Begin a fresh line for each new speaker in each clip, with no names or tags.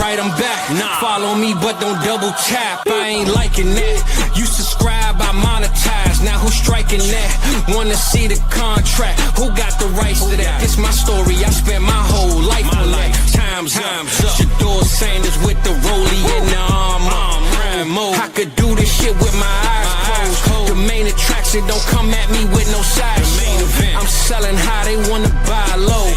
right, I'm back. Follow me, but don't double tap. I ain't liking that. You subscribe, I monetize. Now who's striking that? Wanna see the contract? Who got the rights to that? This my story. I spent my whole life on that. Time's up. Shador Sanders with the rollie in the armor. I could do this shit with my eyes closed. The main attraction don't come at me with no side show. I'm selling high, they wanna buy low.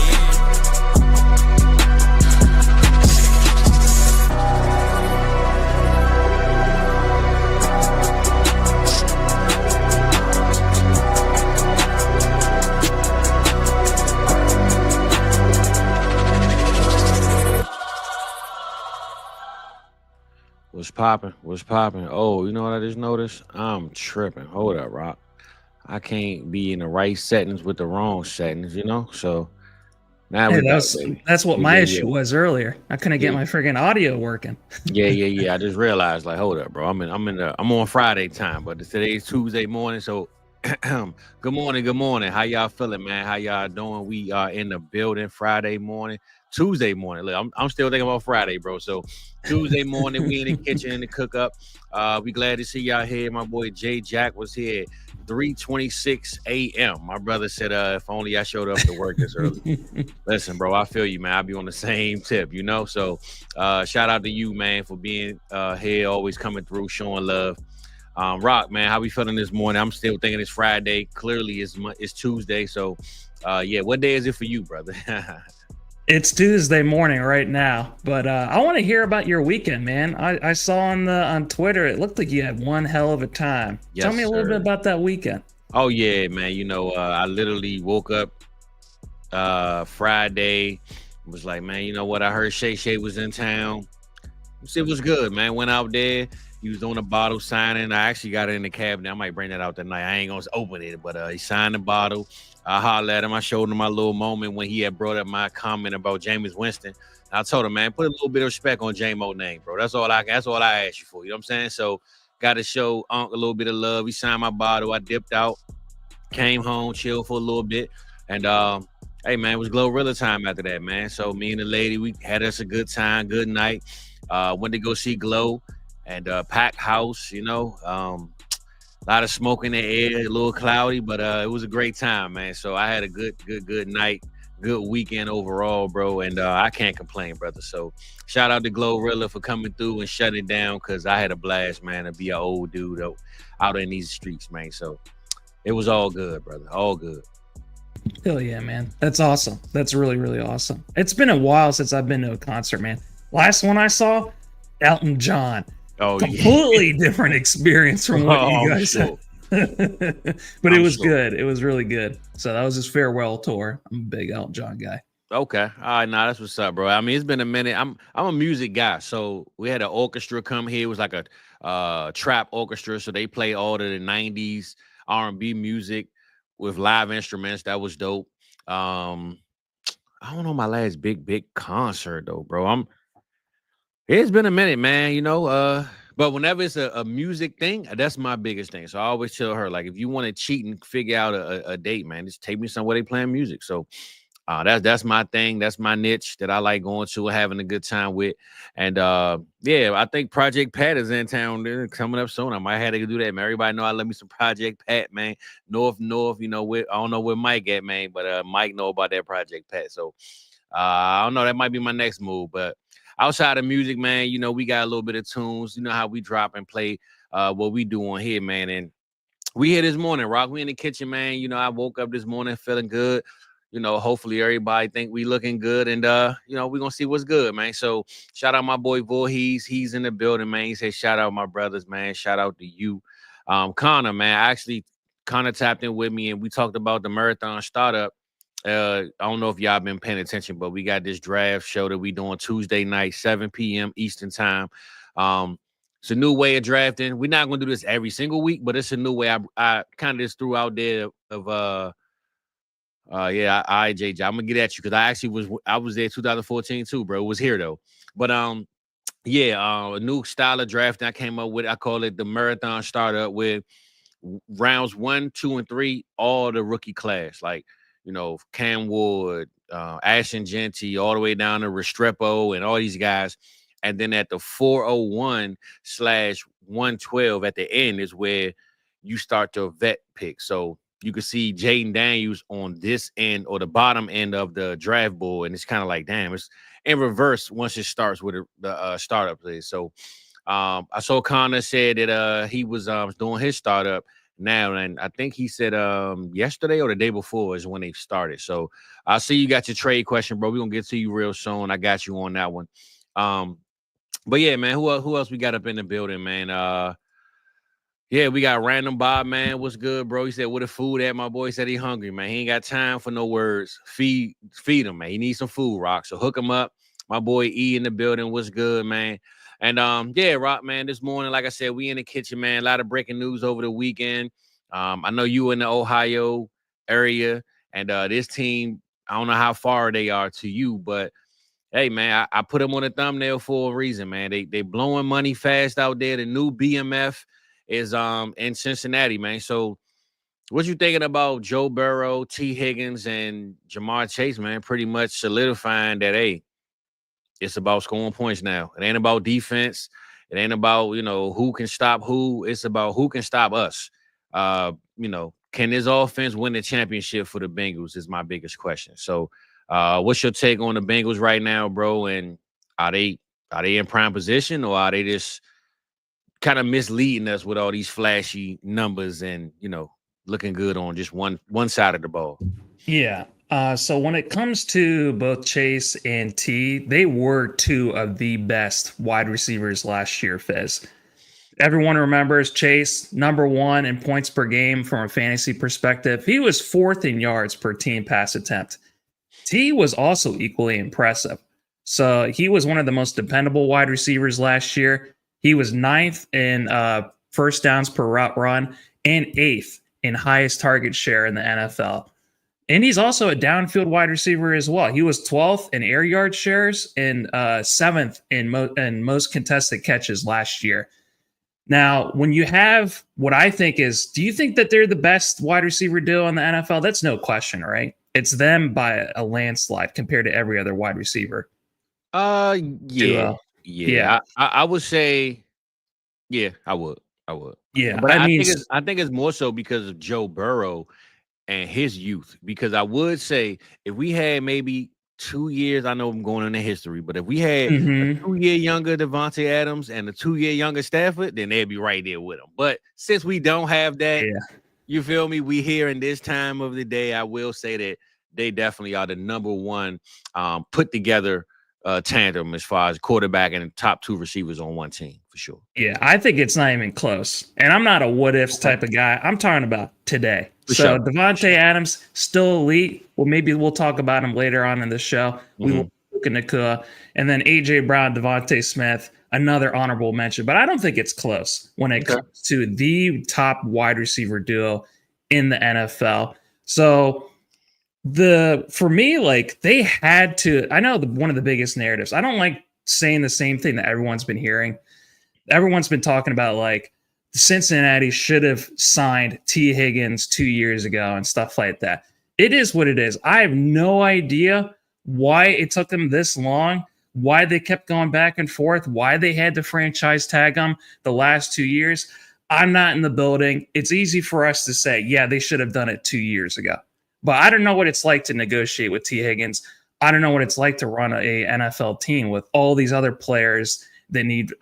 What's popping? Oh, you know what I just noticed? I'm tripping. Hold up, Rock. I can't be in the right settings with the wrong settings, you know? So now
Hey,
we got
that's what
yeah,
my
yeah,
issue was earlier. I couldn't get
yeah,
my friggin' audio working.
yeah. I just realized, like, hold up, bro. I'm on Friday time, but today's Tuesday morning. So good morning. How y'all feeling, man? How y'all doing? We are in the building Friday morning, Tuesday morning. Look, I'm still thinking about Friday, bro. So Tuesday morning, we in the kitchen in the cook up. We glad to see y'all here. My boy Jay Jack was here. 3:26 a.m. My brother said, if only I showed up to work this early. Listen, bro, I feel you, man. I'll be on the same tip, you know? So shout out to you, man, for being here, always coming through, showing love. Rock, man, how we feeling this morning? I'm still thinking it's Friday. Clearly, it's Tuesday. So, yeah, what day is it for you, brother?
It's Tuesday morning right now, but I want to hear about your weekend, man. I saw on Twitter, it looked like you had one hell of a time.
Yes,
Tell me a little bit
sir.
about that weekend.
Oh, yeah, man. You know, I literally woke up Friday, was like, man, you know what? I heard Shay was in town. It was good, man. Went out there. He was on a bottle signing. I actually got it in the cabinet. I might bring that out tonight. I ain't gonna open it, but he signed the bottle. I hollered at him. I showed him my little moment when he had brought up my comment about Jameis Winston. I told him, man, put a little bit of respect on J-Mo name, bro. That's all I asked you for. You know what I'm saying? So got to show Unc a little bit of love. He signed my bottle. I dipped out, came home, chilled for a little bit, and hey, man, it was Glorilla time after that, man. So me and the lady, we had us a good time, good night. Went to go see Glow and packed house, you know. A lot of smoke in the air, a little cloudy, but it was a great time, man. So I had a good night, good weekend overall, bro. And I can't complain, brother. So shout out to Glorilla for coming through and shutting it down, because I had a blast, man, to be an old dude out in these streets, man. So it was all good, brother. All good.
Hell yeah, man. That's awesome. That's really, really awesome. It's been a while since I've been to a concert, man. Last one I saw, Elton John.
Oh,
completely different experience from what you guys had. But it was good. It was really good. So that was his farewell tour. I'm a big Elton John guy.
Okay. All right. Nah, that's what's up, bro. I mean, it's been a minute. I'm a music guy. So we had an orchestra come here. It was like a trap orchestra. So they play all of the 90s R&B music with live instruments. That was dope. I don't know my last big concert though, bro. It's been a minute, man, you know, but whenever it's a music thing, that's my biggest thing. So I always tell her, like, if you want to cheat and figure out a date, man, just take me somewhere they playing music. So that's my thing. That's my niche that I like going to and having a good time with. And yeah, I think Project Pat is in town. They're coming up soon. I might have to do that, man. Everybody know I love me some Project Pat, man. North, you know, I don't know where Mike at, man, but Mike know about that Project Pat. So I don't know. That might be my next move, but outside of music, man, you know, we got a little bit of tunes. You know how we drop and play what we do on here, man. And we here this morning, Rock. We in the kitchen, man. You know, I woke up this morning feeling good. You know, hopefully everybody think we looking good. And, you know, we're going to see what's good, man. So shout out my boy Voorhees. He's in the building, man. He said, shout out my brothers, man. Shout out to you. Connor, man. Actually, Connor tapped in with me and we talked about the marathon startup. I don't know if y'all been paying attention, but we got this draft show that we doing Tuesday night, 7 p.m. Eastern time. It's a new way of drafting. We're not going to do this every single week, but it's a new way. I kind of just threw out there of JJ. I'm gonna get at you because I was there 2014 too, bro. It was here though. But a new style of drafting I came up with. I call it the marathon startup, with rounds 1, 2, and 3, all the rookie class, like, you know, Cam Ward, Ashton Genty, all the way down to Restrepo and all these guys. And then at the 401/112 at the end is where you start to vet pick. So you can see Jaden Daniels on this end or the bottom end of the draft board. And it's kind of like, damn, it's in reverse once it starts with the startup play. So I saw Connor said that he was doing his startup now, and I think he said yesterday or the day before is when they started. So I see you got your trade question, bro. We're gonna get to you real soon. I got you on that one. But yeah, man, who else we got up in the building, man? Yeah, we got Random Bob, man. What's good, bro? He said, "Where the food at?" My boy said he hungry, man. He ain't got time for no words. Feed him, man. He needs some food, Rock. So hook him up. My boy E in the building. What's good, man? And yeah, Rock, man. This morning, like I said, we in the kitchen, man. A lot of breaking news over the weekend. I know you in the Ohio area, and this team, I don't know how far they are to you, but hey, man, I put them on the thumbnail for a reason, man. They blowing money fast out there. The new BMF is in Cincinnati, man. So what you thinking about Joe Burrow, T. Higgins, and Jamar Chase, man? Pretty much solidifying that, hey, it's about scoring points now. It ain't about defense. It ain't about, who can stop who. It's about who can stop us. Can this offense win the championship for the Bengals is my biggest question. So what's your take on the Bengals right now, bro? And are they in prime position, or are they just kind of misleading us with all these flashy numbers and, looking good on just one side of the ball?
Yeah. So when it comes to both Chase and T, they were two of the best wide receivers last year, Fizz. Everyone remembers Chase, number one in points per game from a fantasy perspective. He was fourth in yards per team pass attempt. T was also equally impressive. So he was one of the most dependable wide receivers last year. He was ninth in first downs per route run and eighth in highest target share in the NFL. And he's also a downfield wide receiver as well. He was 12th in air yard shares and 7th in most contested catches last year. Now, when you have what I think is, do you think that they're the best wide receiver duo in the NFL? That's no question, right? It's them by a landslide compared to every other wide receiver.
Yeah.
Duo. Yeah.
I would say, yeah, I would.
Yeah,
but I think it's more so because of Joe Burrow and his youth. Because I would say if we had maybe 2 years, I know I'm going into history, but if we had a 2-year younger Devontae Adams and a 2-year younger Stafford, then they'd be right there with him. But since we don't have that, you feel me? We here in this time of the day, I will say that they definitely are the number one put together tandem as far as quarterback and top two receivers on one team, for sure.
Yeah, I think it's not even close. And I'm not a what ifs type of guy. I'm talking about today. So Devontae Adams, still elite. Well, maybe we'll talk about him later on in the show. We will look into Nakua. And then A.J. Brown, Devontae Smith, another honorable mention. But I don't think it's close when it comes to the top wide receiver duo in the NFL. So for me, like, they had to, I know one of the biggest narratives, I don't like saying the same thing that everyone's been hearing. Everyone's been talking about, like, Cincinnati should have signed T. Higgins 2 years ago and stuff like that. It is what it is. I have no idea why it took them this long, why they kept going back and forth, why they had to franchise tag them the last 2 years. I'm not in the building. It's easy for us to say, yeah, they should have done it 2 years ago. But I don't know what it's like to negotiate with T. Higgins. I don't know what it's like to run a NFL team with all these other players that need,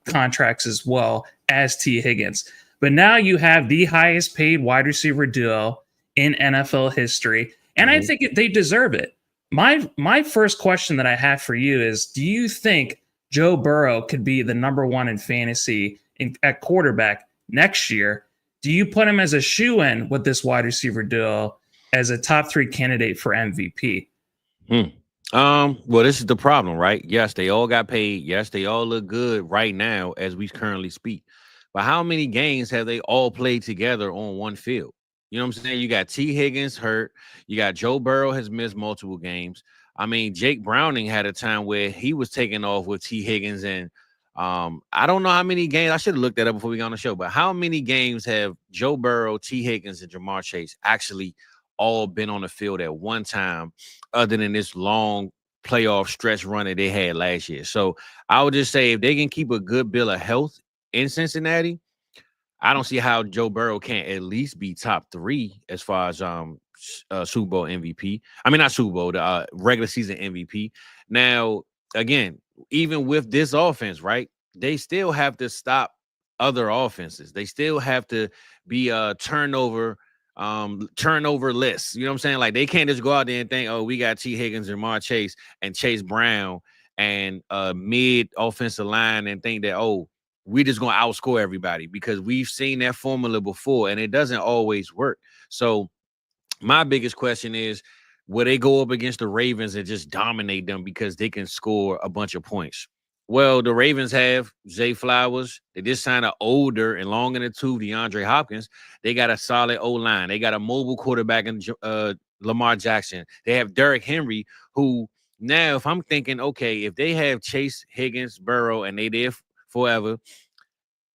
contracts as well as T. Higgins. But now you have the highest paid wide receiver duo in NFL history, and I think they deserve it. My first question that I have for you is, do you think Joe Burrow could be the number one in fantasy at quarterback next year? Do you put him as a shoe-in with this wide receiver duo as a top 3 candidate for MVP?
Well, this is the problem, right? Yes, they all got paid. Yes, they all look good right now as we currently speak. But how many games have they all played together on one field? You know what I'm saying? You got T. Higgins hurt. You got Joe Burrow has missed multiple games. I mean, Jake Browning had a time where he was taking off with T. Higgins, and I don't know how many games. I should have looked that up before we got on the show. But how many games have Joe Burrow, T. Higgins, and Jamar Chase actually all been on the field at one time, other than this long playoff stretch run that they had last year. So I would just say if they can keep a good bill of health in Cincinnati, I don't see how Joe Burrow can't at least be top 3 as far as Super Bowl MVP. I mean, not Super Bowl, the regular season MVP. Now, again, even with this offense, right, they still have to stop other offenses. They still have to be turnover less. You know what I'm saying? Like they can't just go out there and think, oh, we got T. Higgins and Jamar Chase and Chase Brown and mid offensive line and think that, oh, we just gonna outscore everybody, because we've seen that formula before and it doesn't always work. So my biggest question is, will they go up against the Ravens and just dominate them because they can score a bunch of points? Well, the Ravens have Zay Flowers. They just signed an older and long in the tooth DeAndre Hopkins. They got a solid O-line. They got a mobile quarterback in Lamar Jackson. They have Derrick Henry, who now, if I'm thinking, okay, if they have Chase, Higgins, Burrow, and they there forever,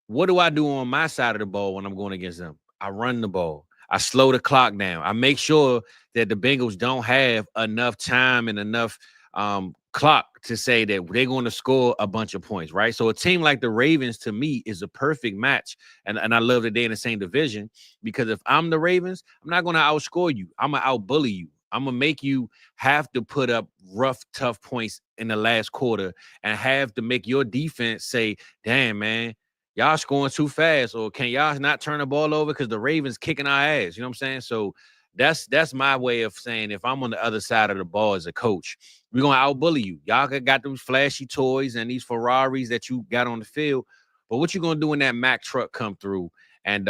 what do I do on my side of the ball when I'm going against them? I run the ball. I slow the clock down. I make sure that the Bengals don't have enough time and enough clock to say that they're going to score a bunch of points, right? So a team like the Ravens, to me, is a perfect match. And I love that they're in the same division, because if I'm the Ravens, I'm not going to outscore you. I'm going to outbully you. I'm going to make you have to put up rough, tough points in the last quarter and have to make your defense say, damn, man, y'all scoring too fast, or can y'all not turn the ball over because the Ravens kicking our ass? You know what I'm saying? So that's my way of saying, if I'm on the other side of the ball as a coach, we're going to outbully you. Y'all got those flashy toys and these Ferraris that you got on the field, but what you going to do when that Mack truck come through and,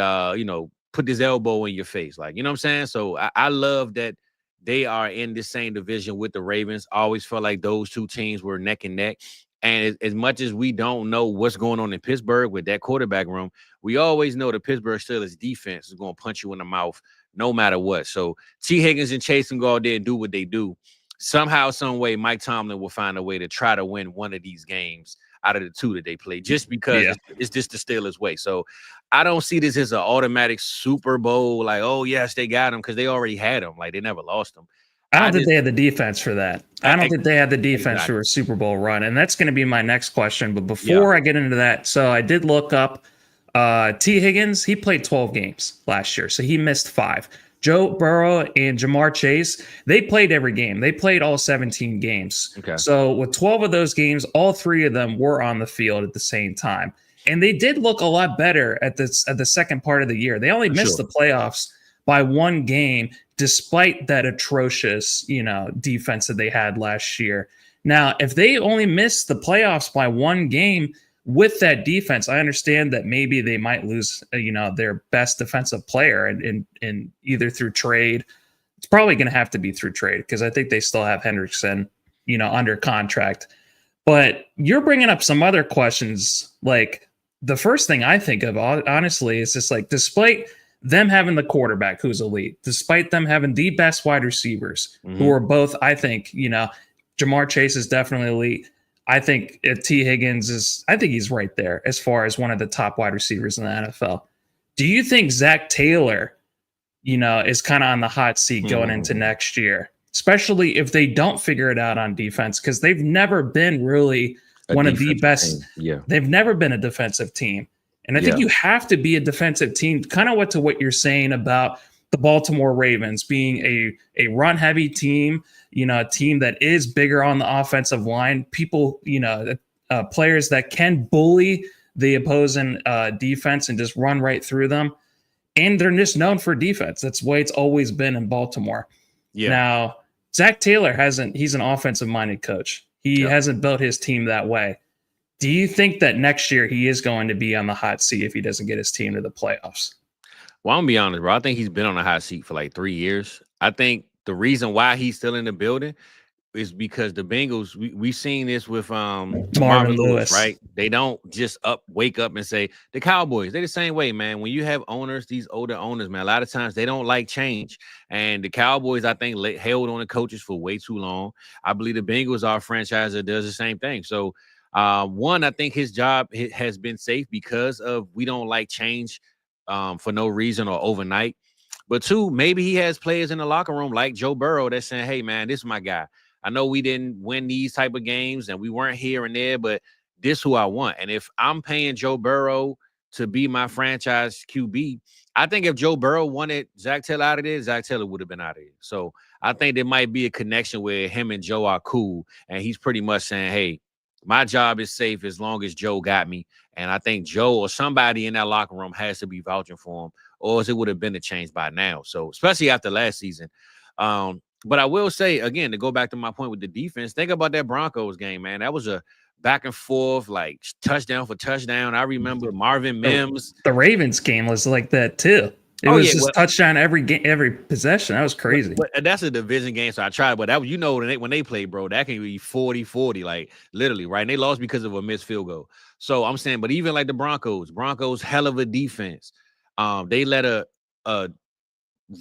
put this elbow in your face? Like, you know what I'm saying? So I love that they are in the same division with the Ravens. I always felt like those two teams were neck and neck. And as much as we don't know what's going on in Pittsburgh with that quarterback room, we always know the Pittsburgh Steelers defense is going to punch you in the mouth no matter what. So T. Higgins and Chase can go out there and do what they do. Somehow, some way, Mike Tomlin will find a way to try to win one of these games out of the two that they play, just because it's just the Steelers' way. So I don't see this as an automatic Super Bowl, like, oh, yes, they got him, because they already had him. Like, they never lost him.
I don't think they had the defense for that. I don't think they had the defense for a Super Bowl run. And that's going to be my next question. But before I get into that, so I did look up T. Higgins. He played 12 games last year, so he missed 5. Joe Burrow and Jamar Chase, they played every game. They played all 17 games. Okay. So with 12 of those games, all 3 of them were on the field at the same time. And they did look a lot better at the second part of the year. They only missed the playoffs by 1 game, despite that atrocious, defense that they had last year. Now, if they only missed the playoffs by 1 game with that defense, I understand that maybe they might lose, their best defensive player in either through trade. It's probably going to have to be through trade, because I think they still have Hendrickson, under contract. But you're bringing up some other questions. Like, the first thing I think of, honestly, is just like, despite them having the quarterback who's elite, despite them having the best wide receivers who are both, I think, Jamar Chase is definitely elite. I think T. Higgins I think he's right there as far as one of the top wide receivers in the NFL. Do you think Zach Taylor, is kind of on the hot seat going into next year, especially if they don't figure it out on defense? Because they've never been really one of the best. They've never been a defensive team. And I think you have to be a defensive team, kind of what you're saying about the Baltimore Ravens being a run-heavy team, a team that is bigger on the offensive line, people, players that can bully the opposing defense and just run right through them. And they're just known for defense. That's the way it's always been in Baltimore. Yeah. Now, Zach Taylor he's an offensive-minded coach. He hasn't built his team that way. Do you think that next year he is going to be on the hot seat if he doesn't get his team to the playoffs?
Well, I'm going to be honest, bro. I think he's been on the hot seat for like 3 years. I think the reason why he's still in the building is because the Bengals, we've seen this with Marvin Lewis, right? They don't just wake up and say, the Cowboys, they're the same way, man. When you have owners, these older owners, man, a lot of times they don't like change. And the Cowboys, I think, held on the coaches for way too long. I believe the Bengals are a franchise that does the same thing. So, one, I think his job has been safe because of we don't like change for no reason or overnight. But 2, maybe he has players in the locker room like Joe Burrow that's saying, hey, man, this is my guy. I know we didn't win these type of games and we weren't here and there, but this who I want. And if I'm paying Joe Burrow to be my franchise QB, I think if Joe Burrow wanted Zach Taylor out of there, Zach Taylor would have been out of there. So I think there might be a connection where him and Joe are cool. And he's pretty much saying, hey, my job is safe as long as Joe got me. And I think Joe or somebody in that locker room has to be vouching for him, or else it would have been a change by now. So especially after last season. But I will say, again, to go back to my point with the defense, think about that Broncos game, man. That was a back and forth, like touchdown for touchdown. I remember Marvin Mims.
The Ravens game was like that too. It was just touchdown every game, every possession. That was crazy.
But that's a division game, so I tried. But that was, when they play, bro, that can be 40-40, like literally, right? And they lost because of a missed field goal. So I'm saying, but even like the Broncos, hell of a defense. They let a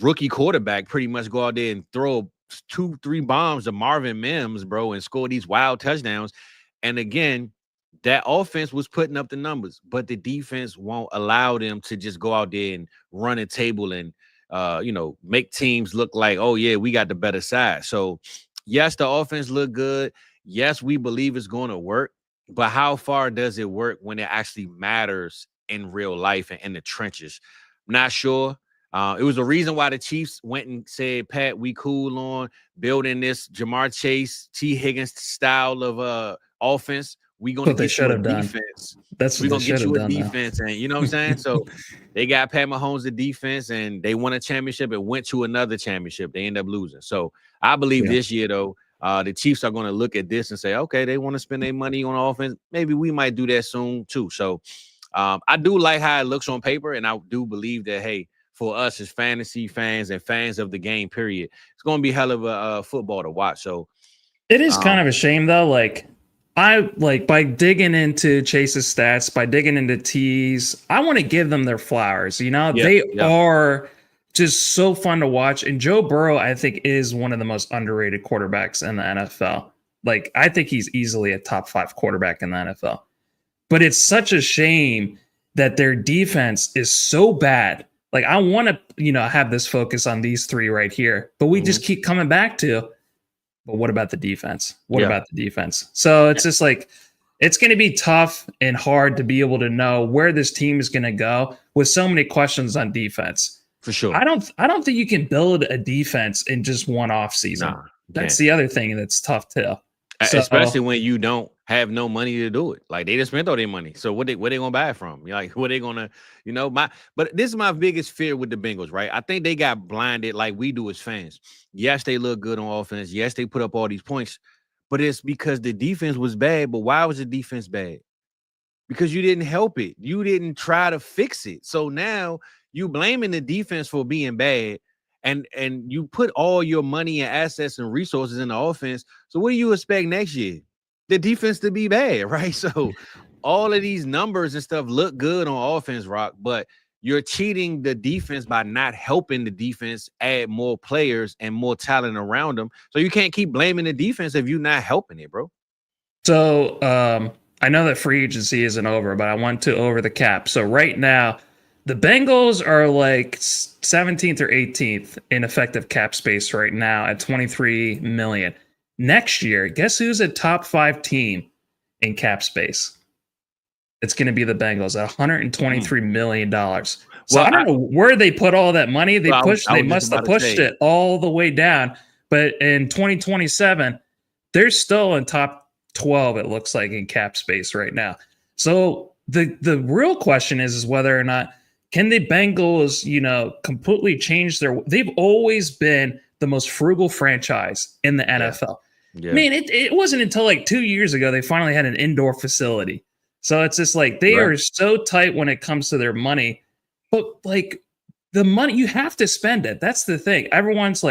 rookie quarterback pretty much go out there and throw 2-3 bombs to Marvin Mims, bro, and score these wild touchdowns. And again, that offense was putting up the numbers, but the defense won't allow them to just go out there and run a table and, make teams look like, oh, yeah, we got the better side. So, yes, the offense looked good. Yes, we believe it's going to work. But how far does it work when it actually matters in real life and in the trenches? I'm not sure. It was a reason why the Chiefs went and said, Pat, we cool on building this Jamar Chase, T. Higgins style of offense. We're going to get you a defense.
That's what
we're going to get you a defense. And you know what I'm saying? So they got Pat Mahomes the defense, and they won a championship and went to another championship. They end up losing. So I believe this year, though, the Chiefs are going to look at this and say, okay, they want to spend their money on offense. Maybe we might do that soon, too. So I do like how it looks on paper, and I do believe that, hey, for us as fantasy fans and fans of the game, period, it's going to be hell of a football to watch. So
it is kind of a shame, though. By digging into Chase's stats, by digging into T's, I want to give them their flowers. They are just so fun to watch. And Joe Burrow, I think, is one of the most underrated quarterbacks in the NFL. I think he's easily a top 5 quarterback in the NFL. But it's such a shame that their defense is so bad. I want to, have this focus on these 3 right here, but we just keep coming back to, but what about the defense? What about the defense? So it's just it's going to be tough and hard to be able to know where this team is going to go with so many questions on defense.
For sure.
I don't think you can build a defense in just one off season.
Nah,
that's the other thing that's tough too.
Especially when you don't have no money to do it. They just spent all their money. So where they gonna buy it from? Where they gonna, but this is my biggest fear with the Bengals, right? I think they got blinded like we do as fans. Yes, they look good on offense. Yes, they put up all these points, but it's because the defense was bad. But why was the defense bad? Because you didn't help it. You didn't try to fix it. So now you blaming the defense for being bad. And you put all your money and assets and resources in the offense. So what do you expect next year? The defense to be bad, right? So all of these numbers and stuff look good on offense, Rock, but you're cheating the defense by not helping the defense add more players and more talent around them. So you can't keep blaming the defense if you're not helping it, bro.
So I know that free agency isn't over, but I want to over the cap. So right now, the Bengals are 17th or 18th in effective cap space right now at $23 million. Next year, guess who's a top 5 team in cap space? It's going to be the Bengals at $123 million. So I don't know where they put all that money. They must have pushed it all the way down. But in 2027, they're still in top 12, it looks like, in cap space right now. So the real question is whether or not can the Bengals, completely change they've always been the most frugal franchise in the NFL. Yeah. Man, it wasn't until 2 years ago they finally had an indoor facility. So it's just they are so tight when it comes to their money. But the money, you have to spend it. That's the thing. Everyone's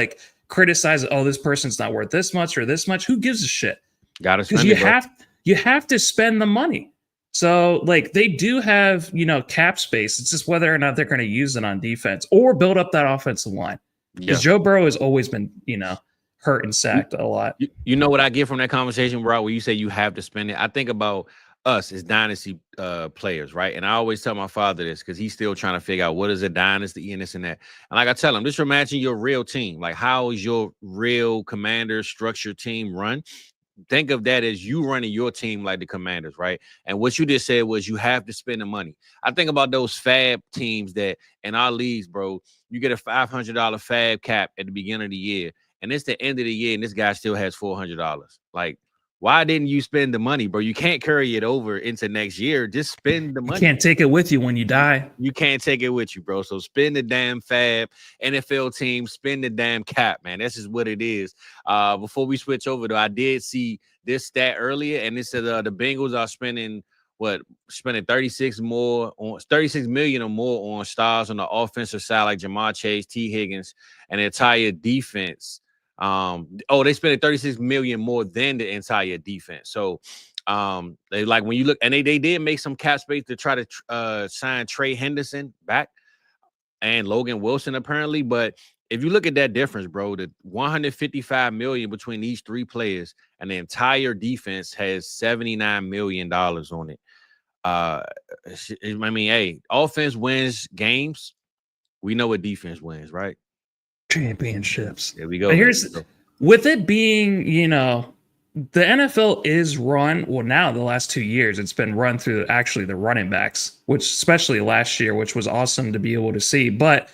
criticizing, oh, this person's not worth this much or this much. Who gives a shit?
Gotta spend
it. You have to spend the money. So they do have, cap space. It's just whether or not they're going to use it on defense or build up that offensive line. Because Joe Burrow has always been, hurt and sacked a lot.
You know what I get from that conversation, bro, where you say you have to spend it? I think about us as dynasty players, right? And I always tell my father this because he's still trying to figure out what is a dynasty and this and that. And like I tell him, just imagine your real team. Like, how is your real commander structured team run? Think of that as you running your team like the Commanders, right? And what you just said was you have to spend the money. I think about those fab teams that in our leagues, bro, you get a $500 fab cap at the beginning of the year, and it's the end of the year, and this guy still has $400. Like, why didn't you spend the money, bro? You can't carry it over into next year. Just spend the money.
You can't take it with you when you die.
You can't take it with you, bro. So spend the damn fab. NFL team, spend the damn cap, man. That's just what it is. Before we switch over, though, I did see this stat earlier, and it said the Bengals are spending 36 million or more on stars on the offensive side, like Jamar Chase, T. Higgins, and the entire defense. They spent 36 million more than the entire defense. So they like when you look, and they did make some cap space to try to sign Trey Henderson back and Logan Wilson apparently. But if you look at that difference, bro, the 155 million between these three players and the entire defense has $79 million on it. I mean, hey, offense wins games. We know what defense wins, right?
Championships.
There we go.
But here's with it being, the NFL is run. Well, now the last 2 years, it's been run through actually the running backs, which especially last year, which was awesome to be able to see. But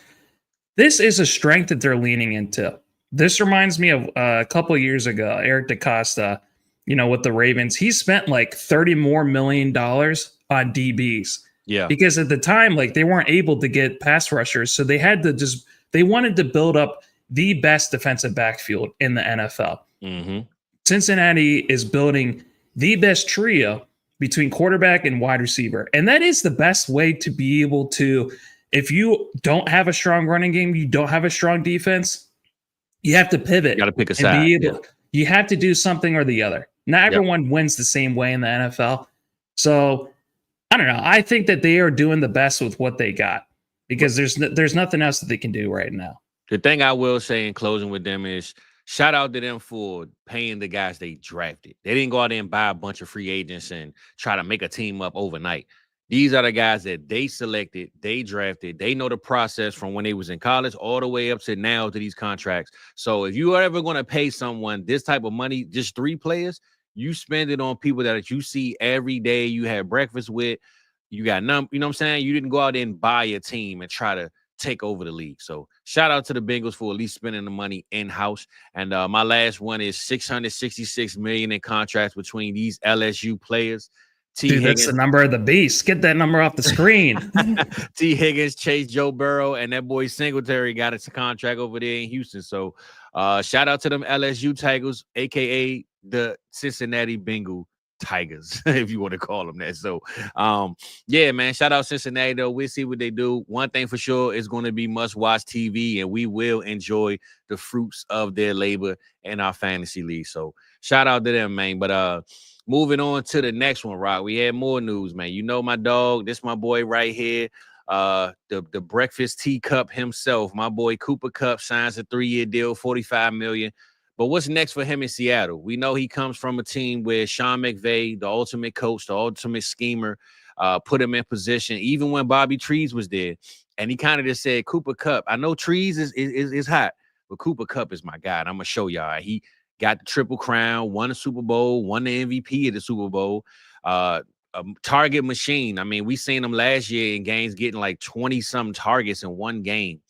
this is a strength that they're leaning into. This reminds me of a couple of years ago, Eric DeCosta, with the Ravens. He spent like $30 million more on DBs.
Yeah. Because
at the time, like they weren't able to get pass rushers. So they had to they wanted to build up the best defensive backfield in the NFL.
Mm-hmm.
Cincinnati is building the best trio between quarterback and wide receiver. And that is the best way to be able to, if you don't have a strong running game, you don't have a strong defense, you have to pivot.
You got to pick a side.
You have to do something or the other. Not everyone wins the same way in the NFL. So I don't know. I think that they are doing the best with what they got because there's nothing else that they can do right now.
The thing I will say in closing with them is shout out to them for paying the guys they drafted. They didn't go out there and buy a bunch of free agents and try to make a team up overnight. These are the guys that they selected, they drafted. They know the process from when they was in college all the way up to now to these contracts. So if you are ever going to pay someone this type of money, just 3 players, you spend it on people that you see every day, you have breakfast with, you got you know what I'm saying? You didn't go out there and buy a team and try to take over the league. So shout out to the Bengals for at least spending the money in-house. And my last one is $666 million in contracts between these LSU players.
Dude, that's the number of the beast. Get that number off the screen.
T. Higgins, Chase, Joe Burrow, and that boy Singletary got a contract over there in Houston. So shout out to them LSU Tigers, a.k.a. the Cincinnati Bengal Tigers, if you want to call them that. So, yeah, man, shout out Cincinnati, though. We'll see what they do. One thing for sure is going to be must-watch TV, and we will enjoy the fruits of their labor in our fantasy league. So, shout out to them, man. But moving on to the next one, Rock. We had more news, man. You know my dog. This my boy right here. The breakfast teacup himself, my boy Kupp signs a 3-year deal, $45 million. But what's next for him in Seattle? We know he comes from a team where Sean McVay, the ultimate coach, the ultimate schemer, put him in position, even when Bobby Trees was there. And he kind of just said, Kupp, I know Trees is hot, but Kupp is my guy. And I'm going to show y'all. He got the Triple Crown, won the Super Bowl, won the MVP of the Super Bowl. A target machine. I mean, we seen him last year in games getting like 20-something targets in one game,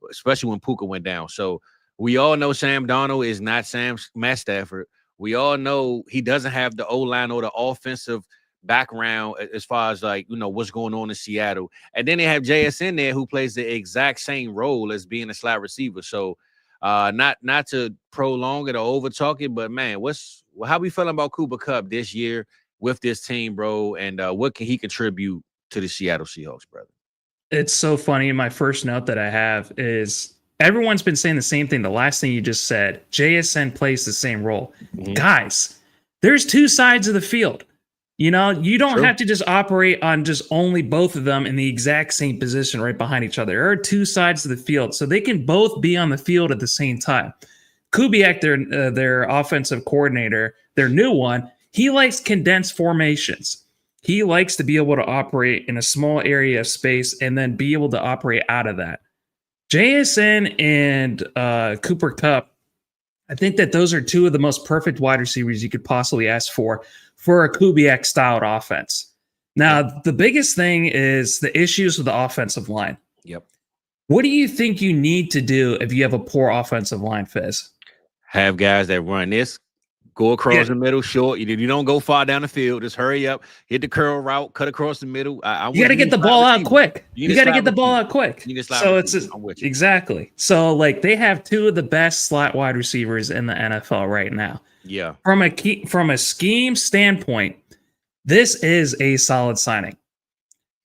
especially when Puka went down. So we all know Sam Darnold is not Matt Stafford. We all know he doesn't have the O-line or the offensive background as far as what's going on in Seattle. And then they have JSN there who plays the exact same role as being a slot receiver. So not to prolong it or over talk it, but man, how we feeling about Kupp this year with this team, bro? And what can he contribute to the Seattle Seahawks, brother?
It's so funny. My first note that I have is everyone's been saying the same thing. The last thing you just said, JSN plays the same role. Mm-hmm. Guys, there's 2 sides of the field. You don't have to just operate on just only both of them in the exact same position right behind each other. There are 2 sides of the field, so they can both be on the field at the same time. Kubiak, their offensive coordinator, their new one, he likes condensed formations. He likes to be able to operate in a small area of space and then be able to operate out of that. JSN and Cooper Kupp, I think that those are two of the most perfect wide receivers you could possibly ask for a Kubiak styled offense. Now, the biggest thing is the issues with the offensive line.
Yep.
What do you think you need to do if you have a poor offensive line, Fizz?
Have guys that run this, go across the middle, short. You don't go far down the field. Just hurry up, hit the curl route, cut across the middle.
You got to get the ball out quick. You got to get the ball out quick. So it's exactly. So like they have two of the best slot wide receivers in the NFL right now.
Yeah.
From a scheme standpoint, this is a solid signing.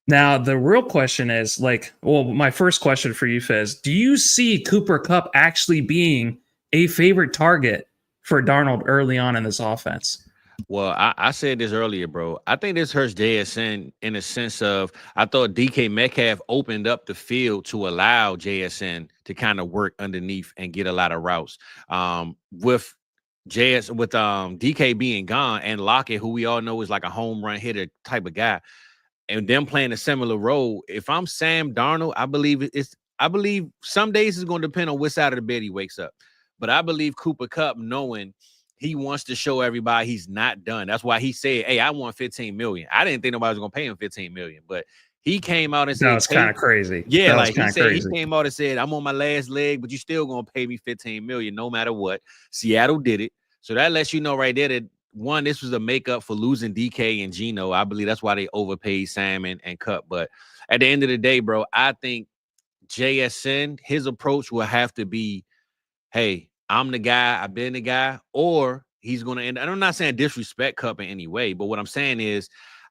Now, the real question is my first question for you, Fizz, do you see Cooper Kupp actually being a favorite target for Darnold early on in this offense?
Well, I said this earlier, bro. I think this hurts JSN in a sense of I thought DK Metcalf opened up the field to allow JSN to kind of work underneath and get a lot of routes. With DK being gone and Lockett, who we all know is like a home run hitter type of guy, and them playing a similar role. If I'm Sam Darnold, I believe some days it's going to depend on which side of the bed he wakes up. But I believe Cooper Kupp, knowing he wants to show everybody he's not done. That's why he said, "Hey, I want $15 million." I didn't think nobody was going to pay him $15 million, but he came out and said,
"That's kind of crazy."
Yeah, like he came out and said, "I'm on my last leg, but you still going to pay me $15 million no matter what." Seattle did it, so that lets you know right there that one, this was a makeup for losing DK and Geno. I believe that's why they overpaid Sam and Kupp. But at the end of the day, bro, I think JSN, his approach will have to be, hey, I'm the guy, I've been the guy, or he's going to end. And I'm not saying disrespect Kupp in any way, but what I'm saying is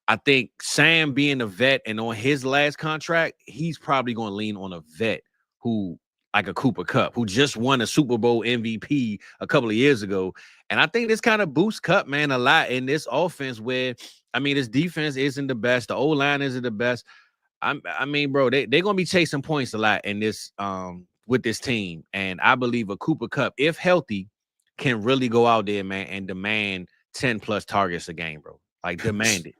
I think Sam being a vet and on his last contract, he's probably going to lean on a vet who, like a Cooper Kupp, who just won a Super Bowl MVP a couple of years ago. And I think this kind of boosts Kupp, man, a lot in this offense where, I mean, this defense isn't the best. The O-line isn't the best. I mean, bro, they're going to be chasing points a lot in this with this team. And I believe a Cooper Kupp, if healthy, can really go out there, man, and demand 10-plus targets a game, bro. Like, demand it.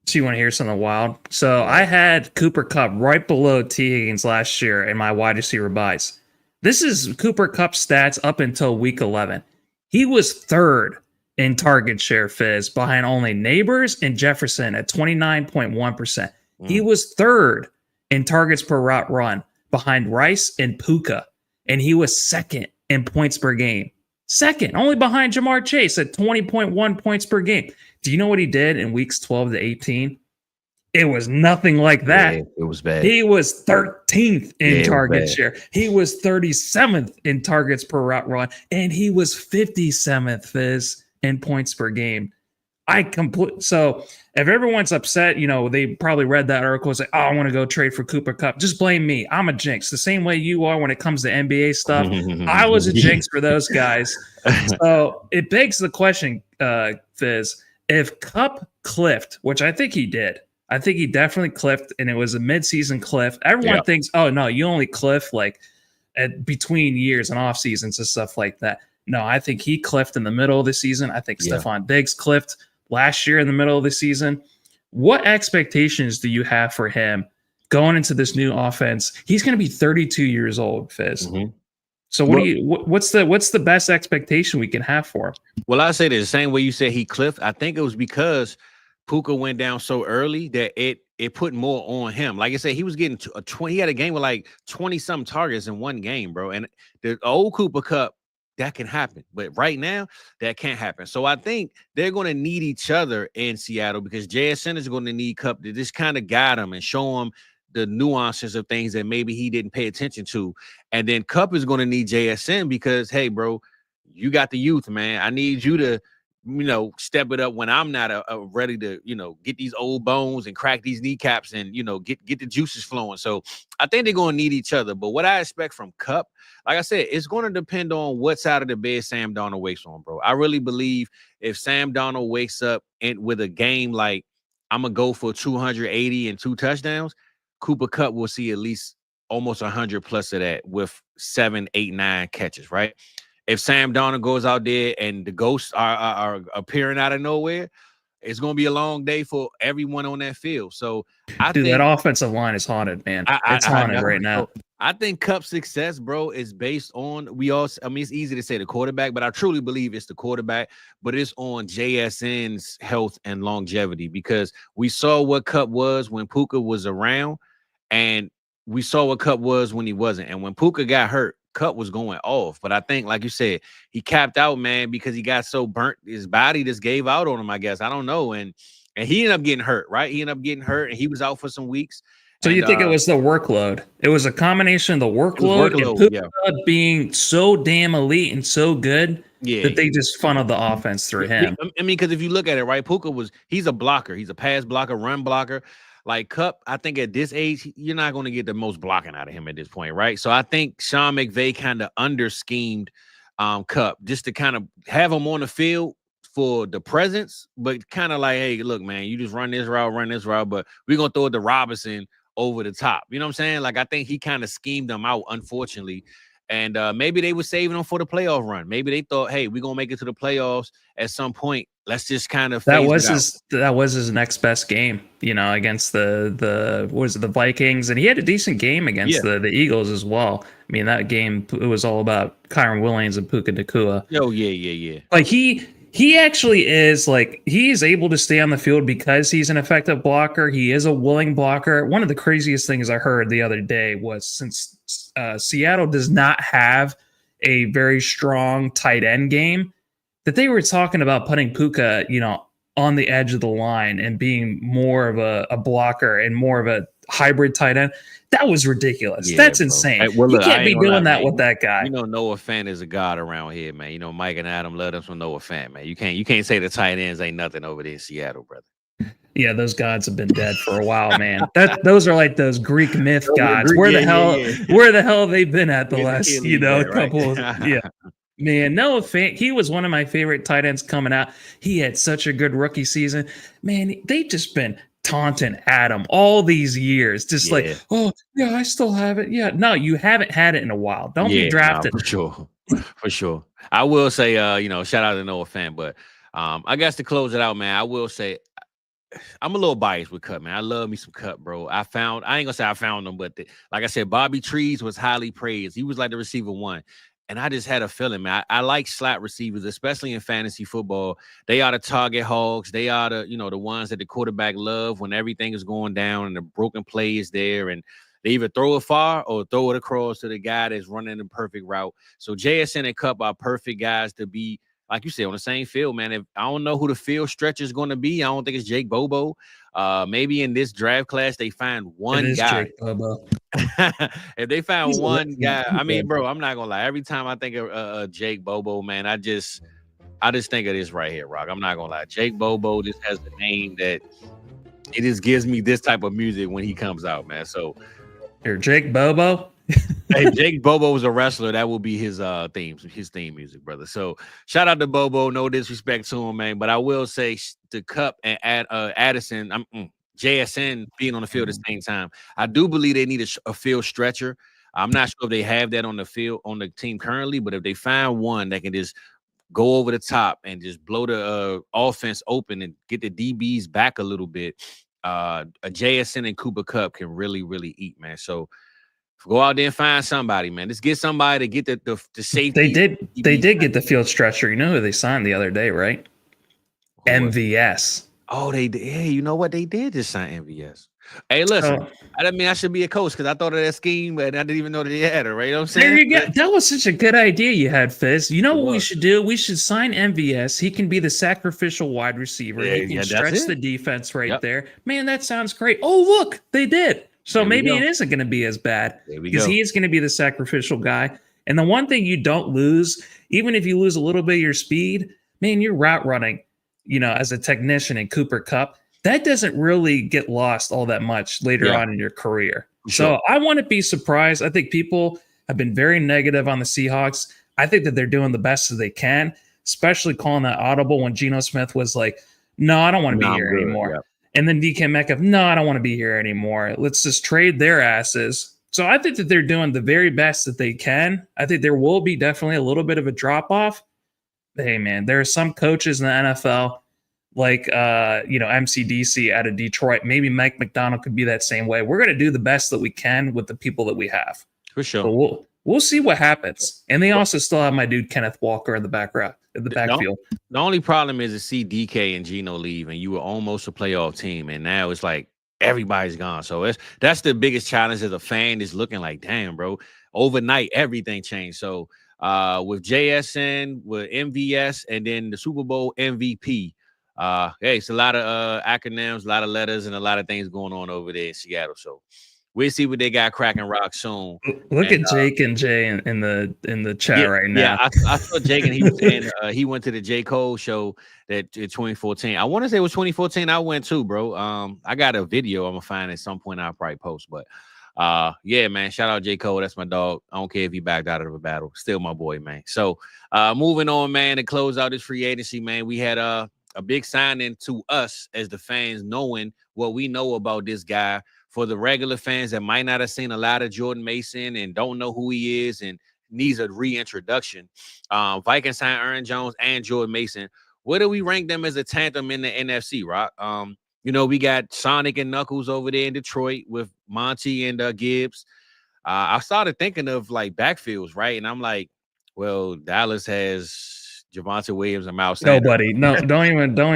So you want to hear something wild? So I had Cooper Kupp right below T. Higgins last year in my wide receiver buys. This is Cooper Kupp's stats up until week 11. He was third in target share, Fizz, behind only Neighbors and Jefferson at 29.1%. He was third in targets per route run behind Rice and Puka. And he was second in points per game. Second, only behind Jamar Chase at 20.1 points per game. Do you know what he did in weeks 12 to 18? It was nothing like that.
Yeah, it was bad.
He was 13th in target share. He was 37th in targets per route run. And he was 57th, Fizz, in points per game. So if everyone's upset, they probably read that article and say, "Oh, I want to go trade for Cooper Kupp." Just blame me. I'm a jinx. The same way you are when it comes to NBA stuff. I was a jinx for those guys. So it begs the question, Fizz, if Kupp cliffed, which I think he did. I think he definitely cliffed, and it was a midseason cliff. Everyone thinks, "Oh, no, you only cliff like between years and off seasons and stuff like that." No, I think he cliffed in the middle of the season. I think Stephon Diggs cliffed last year in the middle of the season. What expectations do you have for him going into this new offense? He's going to be 32 years old, Fizz. Mm-hmm. So what's the best expectation we can have for him? Well,
I say the same way you said he cliffed. I think it was because Puka went down so early that it put more on him. Like I said, he was getting he had a game with like 20-something targets in one game, bro. And the old Cooper Kupp, that can happen. But right now, that can't happen. So I think they're going to need each other in Seattle because JSN is going to need Kupp to just kind of guide him and show him the nuances of things that maybe he didn't pay attention to. And then Kupp is going to need JSN because, hey, bro, you got the youth, man. I need you to, step it up when I'm not ready to, get these old bones and crack these kneecaps and, get the juices flowing. So I think they're going to need each other. But what I expect from Kupp, like I said, it's going to depend on what side of the bed Sam Darnold wakes on, bro. I really believe if Sam Darnold wakes up with a game like I'm going to go for 280 and 2 touchdowns, Cooper Kupp will see at least almost 100 plus of that with 7, 8, 9 catches, right? If Sam Darnold goes out there and the ghosts are appearing out of nowhere, it's going to be a long day for everyone on that field. So I
Dude,
think
that offensive line is haunted, man. It's haunted right now.
I think Kupp's success, bro, is based on it's easy to say the quarterback, but I truly believe it's the quarterback, but it's on JSN's health and longevity, because we saw what Kupp was when Puka was around, and we saw what Kupp was when he wasn't. And when Puka got hurt, Kupp was going off. But I think, like you said, he capped out, man, because he got so burnt. His body just gave out on him, I guess. I don't know. And he ended up getting hurt, right? He ended up getting hurt, and he was out for some weeks.
So you think it was the workload? It was a combination of the workload and Puka being so damn elite and so good that they just funneled the offense through him.
I mean, because if you look at it, right, Puka he's a blocker. He's a pass blocker, run blocker. Like Kupp, I think at this age, you're not going to get the most blocking out of him at this point, right? So I think Sean McVay kind of under-schemed Kupp just to kind of have him on the field for the presence, but kind of like, hey, look, man, you just run this route, but we're going to throw it to Robinson over the top. You know what I'm saying? Like, I think he kind of schemed them out, unfortunately. And maybe they were saving them for the playoff run. Maybe they thought, hey, we're going to make it to the playoffs at some point. Let's just kind of
that was his next best game, against the Vikings, and he had a decent game against the Eagles as well. I mean, that game, it was all about Kyron Williams and Puka Nacua.
Oh yeah.
Like he actually is he is able to stay on the field because he's an effective blocker. He is a willing blocker. One of the craziest things I heard the other day was, since Seattle does not have a very strong tight end game, that they were talking about putting Puka, on the edge of the line and being more of a blocker and more of a hybrid tight end. That was ridiculous. That's insane. Hey, you can't be doing that with that guy.
Noah Fant is a god around here, man. Mike and Adam love us from Noah Fant, man. You can't say the tight ends ain't nothing over there in Seattle, brother.
Yeah, those gods have been dead for a while, man. Those are like those Greek myth gods. Where the hell have they been at the last, couple of Man, Noah Fant, he was one of my favorite tight ends coming out. He had such a good rookie season. Man, they just been taunting Adam all these years. Just like, oh, yeah, I still have it. Yeah, no, you haven't had it in a while. Don't be drafted.
No, for sure. I will say, shout out to Noah Fant, but I guess to close it out, man, I will say I'm a little biased with Kupp, man. I love me some Kupp, bro. I ain't gonna say I found him, but like I said, Bobby Trees was highly praised. He was like the receiver one. And I just had a feeling, man. I like slot receivers, especially in fantasy football. They are the target hogs. They are the ones that the quarterback love when everything is going down and the broken play is there. And they either throw it far or throw it across to the guy that's running the perfect route. So JSN and Kupp are perfect guys to be, like you said, on the same field, man. If I don't know who the field stretcher is going to be, I don't think it's Jake Bobo. Maybe in this draft class they find one guy.
Jake Bobo.
If they found one guy, I mean, bro, I'm not gonna lie. Every time I think of Jake Bobo, man, I just think of this right here, Rock. I'm not gonna lie. Jake Bobo just has the name that it just gives me this type of music when he comes out, man. So,
here, Jake Bobo.
Hey, Jake Bobo was a wrestler. That will be his theme music, brother. So shout out to Bobo. No disrespect to him, man. But I will say to Kupp and Addison, JSN being on the field at the same time. I do believe they need a field stretcher. I'm not sure if they have that on the field on the team currently, but if they find one that can just go over the top and just blow the offense open and get the DBs back a little bit, a JSN and Cooper Kupp can really, really eat, man. So go out there and find somebody, man. Let's get somebody to get the safety.
They did get the field stretcher. You know who they signed the other day, right? MVS.
Oh, they did. Hey, you know what? They did just sign MVS. Hey, listen, I didn't mean I should be a coach because I thought of that scheme, but I didn't even know that they had it, right? You know what I'm saying?
There you go. That was such a good idea you had, Fizz. You know what we should do? We should sign MVS. He can be the sacrificial wide receiver. He can stretch the defense there. Man, that sounds great. Oh, look, they did. So maybe it isn't going to be as bad because he is going to be the sacrificial guy. And the one thing you don't lose, even if you lose a little bit of your speed, man, you're route running, as a technician in Cooper Kupp. That doesn't really get lost all that much later on in your career. So I want to be surprised. I think people have been very negative on the Seahawks. I think that they're doing the best that they can, especially calling that audible when Geno Smith was like, no, I don't want to be here anymore. Yeah. And then DK Metcalf, no, I don't want to be here anymore. Let's just trade their asses. So I think that they're doing the very best that they can. I think there will be definitely a little bit of a drop-off. Hey, man, there are some coaches in the NFL like MCDC out of Detroit. Maybe Mike McDonald could be that same way. We're going to do the best that we can with the people that we have.
For sure.
But we'll see what happens. And they also still have my dude Kenneth Walker in the backfield.
The only problem is to see DK and Geno leave, and you were almost a playoff team, and now it's like everybody's gone. So that's the biggest challenge as a fan, is looking like, damn, bro, overnight everything changed. So with JSN, with MVS, and then the Super Bowl MVP. Hey, it's a lot of acronyms, a lot of letters, and a lot of things going on over there in Seattle. So we'll see what they got cracking rock soon.
Look at Jake and Jay in the chat right now.
Yeah, I saw Jake, and he was saying he went to the J. Cole show that in 2014. I want to say it was 2014. I went too, bro. I got a video I'm gonna find at some point. I'll probably post, but yeah, man. Shout out J. Cole. That's my dog. I don't care if he backed out of a battle. Still my boy, man. So moving on, man, to close out this free agency, man. We had a big signing to us as the fans, knowing what we know about this guy. For the regular fans that might not have seen a lot of Jordan Mason and don't know who he is and needs a reintroduction, Vikings signed Aaron Jones and Jordan Mason. Where do we rank them as a tandem in the NFC, Rock? We got Sonic and Knuckles over there in Detroit with Monty and Gibbs. I started thinking of like backfields, right? And I'm like, well, Dallas has Javonte Williams and Miles Sanders.
Nobody, no, don't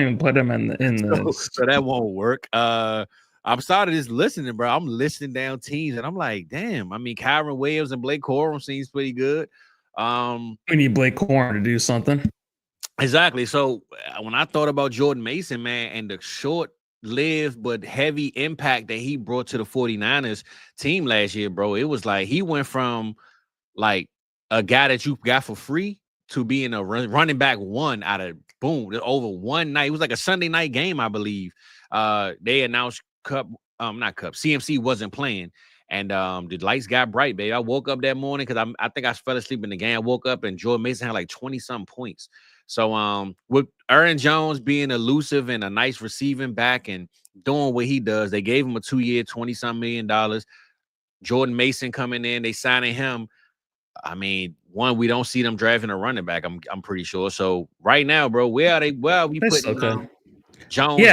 even put him in the.
So that won't work. I'm started just listening, bro. I'm listing down teams, and I'm like, damn. I mean, Kyron Williams and Blake Corum seems pretty good.
We need Blake Corum to do something.
Exactly. So when I thought about Jordan Mason, man, and the short-lived but heavy impact that he brought to the 49ers team last year, bro, it was like he went from like a guy that you got for free to being a running back one out of boom over one night. It was like a Sunday night game, I believe. They announced CMC wasn't playing, and the lights got bright, baby. I woke up that morning because I think I fell asleep in the game. I woke up and Jordan Mason had like 20-something points. So with Aaron Jones being elusive and a nice receiving back and doing what he does, they gave him a 2-year, $20-some million. Jordan Mason coming in, they signing him. I mean, we don't see them drafting a running back. I'm pretty sure. So right now, bro, where are they? Well, we putting Jones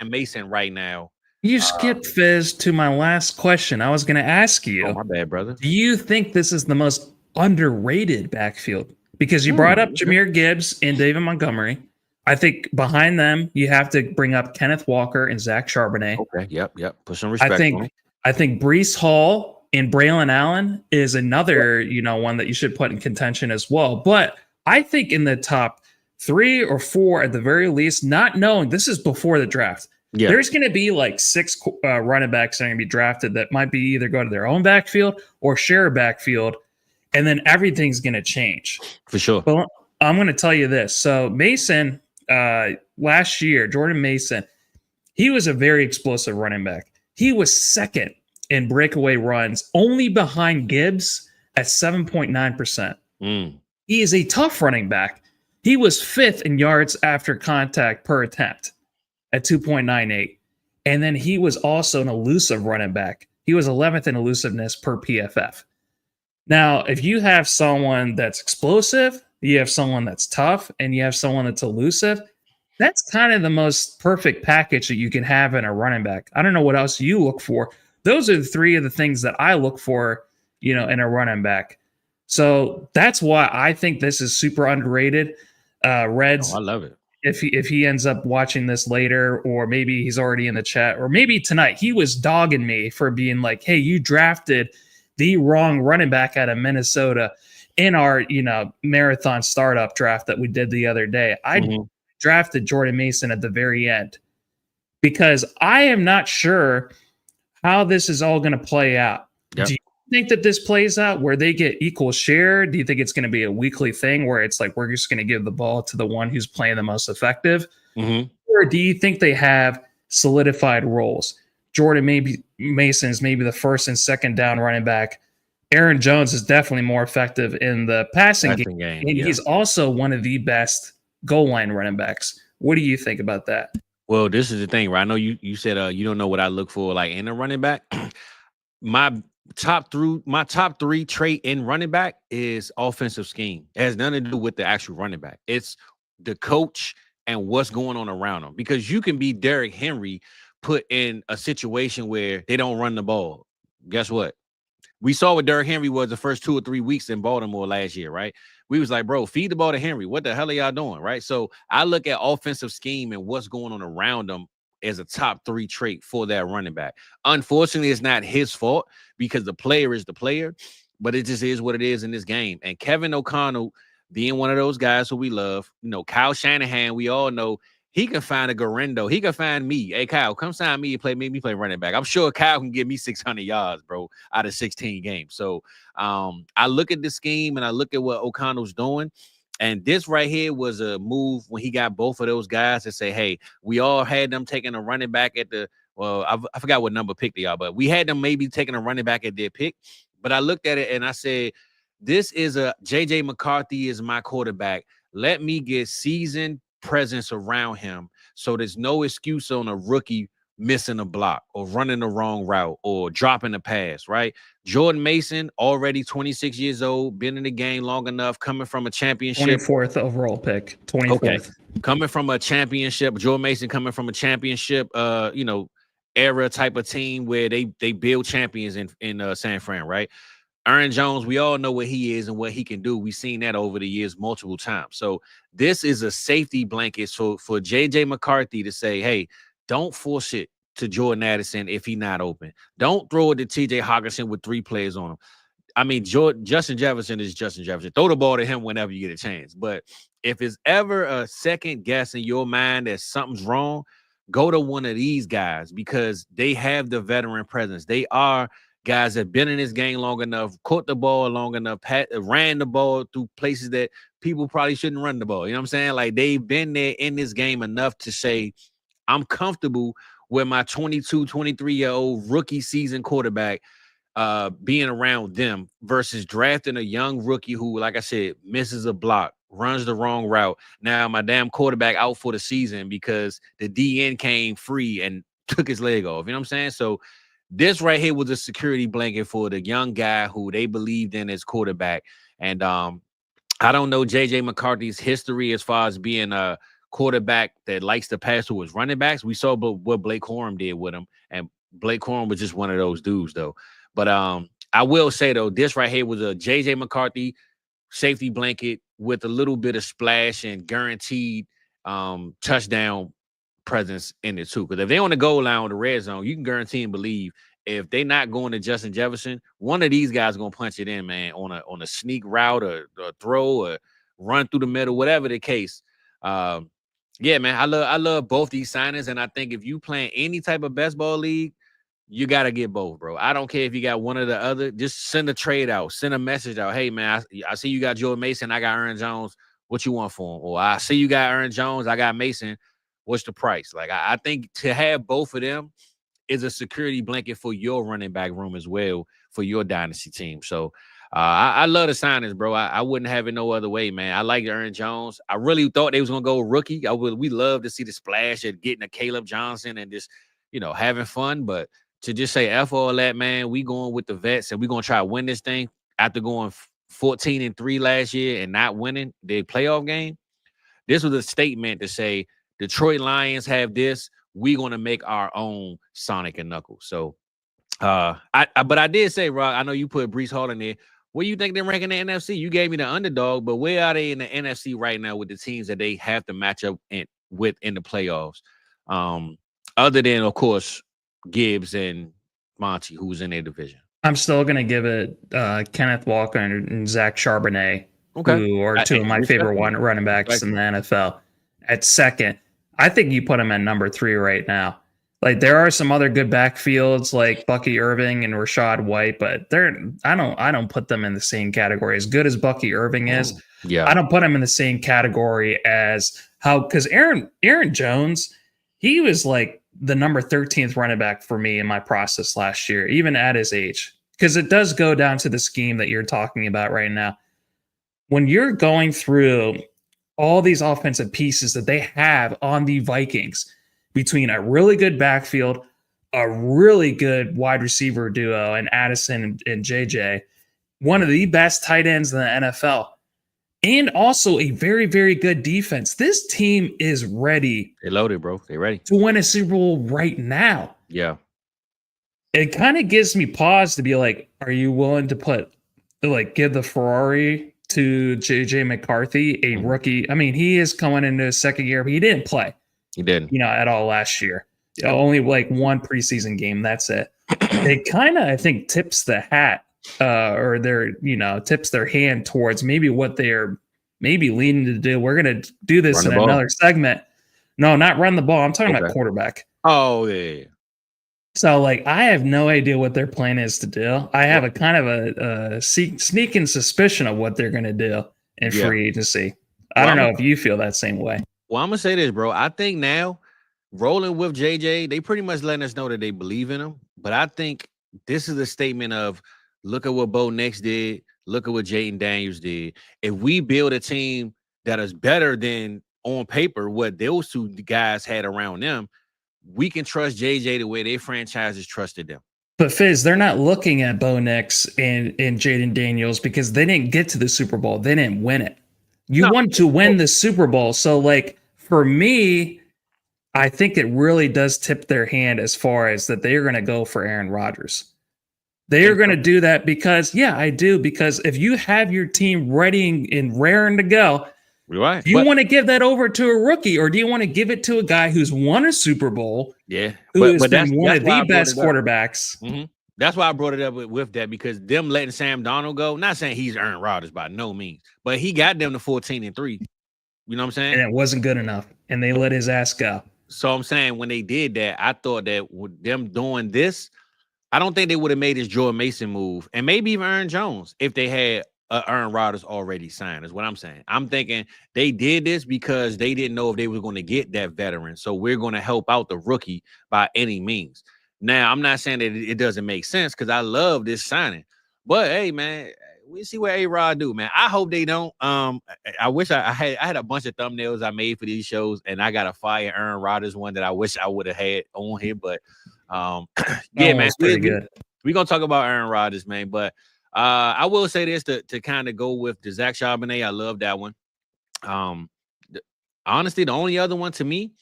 and Mason right now.
You skipped, Fizz, to my last question. I was going to ask you.
Oh, my bad, brother.
Do you think this is the most underrated backfield? Because you brought up Jahmyr Gibbs and David Montgomery. I think behind them, you have to bring up Kenneth Walker and Zach Charbonnet.
Okay, yep. Put some respect on him.
I think Breece Hall and Braylon Allen is another, one that you should put in contention as well. But I think in the top 3 or 4 at the very least, not knowing, this is before the draft. Yeah. There's going to be like 6 running backs that are going to be drafted that might be either go to their own backfield or share a backfield, and then everything's going to change.
For sure.
But I'm going to tell you this. So Mason, last year, Jordan Mason, he was a very explosive running back. He was second in breakaway runs, only behind Gibbs at 7.9%. He is a tough running back. He was 5th in yards after contact per attempt at 2.98. And then he was also an elusive running back. He was 11th in elusiveness per PFF. Now, if you have someone that's explosive, you have someone that's tough, and you have someone that's elusive, that's kind of the most perfect package that you can have in a running back. I don't know what else you look for. Those are the 3 of the things that I look for, in a running back. So that's why I think this is super underrated. Reds,
I love it.
If he ends up watching this later, or maybe he's already in the chat, or maybe tonight, he was dogging me for being like, hey, you drafted the wrong running back out of Minnesota in our, marathon startup draft that we did the other day. I drafted Jordan Mason at the very end because I am not sure how this is all going to play out. Yep. Do you think that this plays out where they get equal share? Do you think it's going to be a weekly thing where it's like we're just going to give the ball to the one who's playing the most effective? Or do you think they have solidified roles? Jordan Mason is maybe the first and second down running back. Aaron Jones is definitely more effective in the passing game. And he's also one of the best goal line running backs. What do you think about that?
Well, this is the thing, right? I know you said you don't know what I look for like in a running back. My top 3 trait in running back is offensive scheme. It has nothing to do with the actual running back. It's the coach and what's going on around them. Because you can be Derrick Henry put in a situation where they don't run the ball. Guess what? We saw what Derrick Henry was the first 2 or 3 weeks in Baltimore last year, right? We was like, bro, feed the ball to Henry. What the hell are y'all doing, right? So I look at offensive scheme and what's going on around them as a top 3 trait for that running back. Unfortunately, it's not his fault because the player is the player, but it just is what it is in this game. And Kevin O'Connell being one of those guys who we love, Kyle Shanahan, we all know he can find a Garendo. He can find me. Hey, Kyle, come sign me and make me play running back. I'm sure Kyle can give me 600 yards, bro, out of 16 games. So I look at the scheme and I look at what O'Connell's doing. And this right here was a move when he got both of those guys to say, hey, we all had them taking a running back at I forgot what number pick they are, but we had them maybe taking a running back at their pick. But I looked at it and I said, this is J.J. McCarthy is my quarterback. Let me get seasoned presence around him so there's no excuse on a rookie missing a block or running the wrong route or dropping a pass, right? Jordan Mason, already 26 years old, been in the game long enough, coming from a championship.
24th overall pick, 24th.
Okay. Coming from a championship, Jordan Mason coming from a championship, era type of team where they build champions in San Fran, right? Aaron Jones, we all know what he is and what he can do. We've seen that over the years multiple times. So this is a safety blanket for J.J. McCarthy to say, hey, don't force it to Jordan Addison if he's not open. Don't throw it to T.J. Hockenson with 3 players on him. I mean, Justin Jefferson is Justin Jefferson. Throw the ball to him whenever you get a chance. But if it's ever a second guess in your mind that something's wrong, go to one of these guys because they have the veteran presence. They are guys that have been in this game long enough, caught the ball long enough, ran the ball through places that people probably shouldn't run the ball. You know what I'm saying? Like they've been there in this game enough to say, I'm comfortable with my 22, 23-year-old rookie season quarterback being around them versus drafting a young rookie who, like I said, misses a block, runs the wrong route. Now my damn quarterback out for the season because the DN came free and took his leg off. You know what I'm saying? So this right here was a security blanket for the young guy who they believed in as quarterback. And I don't know J.J. McCarthy's history as far as being a quarterback that likes to pass to his running backs. We saw what Blake Corum did with him, and Blake Corum was just one of those dudes, though. But I will say, though, this right here was a J.J. McCarthy safety blanket with a little bit of splash and guaranteed touchdown presence in it too. Because if they on the goal line or the red zone, you can guarantee and believe if they're not going to Justin Jefferson, one of these guys gonna punch it in, man, on a sneak route or throw or run through the middle, whatever the case. Yeah, man, I love both these signings, and I think if you playing any type of best ball league, you got to get both, bro. I don't care if you got one or the other. Just send a trade out. Send a message out. Hey, man, I see you got Jordan Mason. I got Aaron Jones. What you want for him? Or I see you got Aaron Jones. I got Mason. What's the price? Like, I think to have both of them is a security blanket for your running back room as well for your dynasty team. So I love the signings, bro. I wouldn't have it no other way, man. I like Aaron Jones. I really thought they was going to go rookie. We love to see the splash at getting a Caleb Johnson and just, having fun. But to just say F all that, man, we going with the vets and we going to try to win this thing after going 14-3 last year and not winning the playoff game. This was a statement to say Detroit Lions have this. We're going to make our own Sonic and Knuckles. So, but I did say, Rock, I know you put Breece Hall in there. Where you think they're ranking the NFC? You gave me the underdog, but where are they in the NFC right now with the teams that they have to match up with in the playoffs? Other than, of course, Gibbs and Monty, who's in their division.
I'm still going to give it Kenneth Walker and Zach Charbonnet, who are two of my favorite running backs in the NFL. At second, I think you put them at number 3 right now. Like, there are some other good backfields like Bucky Irving and Rashad White, but I don't put them in the same category. As good as Bucky Irving is, I don't put him in the same category as because Aaron Jones, he was like the number 13th running back for me in my process last year, even at his age, because it does go down to the scheme that you're talking about right now. When you're going through all these offensive pieces that they have on the Vikings, between a really good backfield, a really good wide receiver duo, and Addison and JJ, one of the best tight ends in the NFL. and also a very, very good defense. This team is ready.
They loaded, bro. They ready
to win a Super Bowl right now.
Yeah.
It kind of gives me pause to be like, are you willing to give the Ferrari to JJ McCarthy, a rookie? I mean, he is coming into his second year, but he didn't play.
He didn't.
At all last year. Only like one preseason game. That's it. It kind of, I think, tips the hat or tips their hand towards maybe what they're maybe leaning to do. We're going to do this in another segment. No, not run the ball. I'm talking about quarterback.
Oh, yeah.
So, I have no idea what their plan is to do. I have a kind of a sneaking suspicion of what they're going to do in free agency. I don't know if you feel that same way.
Well, I'm going to say this, bro. I think now, rolling with JJ, they pretty much letting us know that they believe in him. But I think this is a statement of, look at what Bo Nix did. Look at what Jaden Daniels did. If we build a team that is better than, on paper, what those two guys had around them, we can trust JJ the way their franchises trusted them.
But Fizz, they're not looking at Bo Nix and Jaden Daniels because they didn't get to the Super Bowl. They didn't win it. You want to win the Super Bowl. So, for me, I think it really does tip their hand as far as that they're going to go for Aaron Rodgers. They are going to do that because, I do. Because if you have your team ready and raring to go,
right.
Do you want to give that over to a rookie, or do you want to give it to a guy who's won a Super Bowl?
Yeah,
who has been one of the best quarterbacks.
Mm-hmm. That's why I brought it up with that, because them letting Sam Darnold go, not saying he's Aaron Rodgers by no means, but he got them to 14-3. You know what I'm saying?
And it wasn't good enough, and they let his ass go.
So I'm saying when they did that, I thought that with them doing this, I don't think they would have made this Jordan Mason move, and maybe even Aaron Jones if they had Aaron Rodgers already signed, is what I'm saying. I'm thinking they did this because they didn't know if they were going to get that veteran. So we're going to help out the rookie by any means. Now, I'm not saying that it doesn't make sense because I love this signing. But, hey, man, we see what A-Rod do, man. I hope they don't. I wish I had a bunch of thumbnails I made for these shows, and I got a fire Aaron Rodgers one that I wish I would have had on here. But, man,
pretty good.
We're going to talk about Aaron Rodgers, man. But I will say this to kind of go with the Zach Charbonnet. I love that one. Honestly, the only other one to me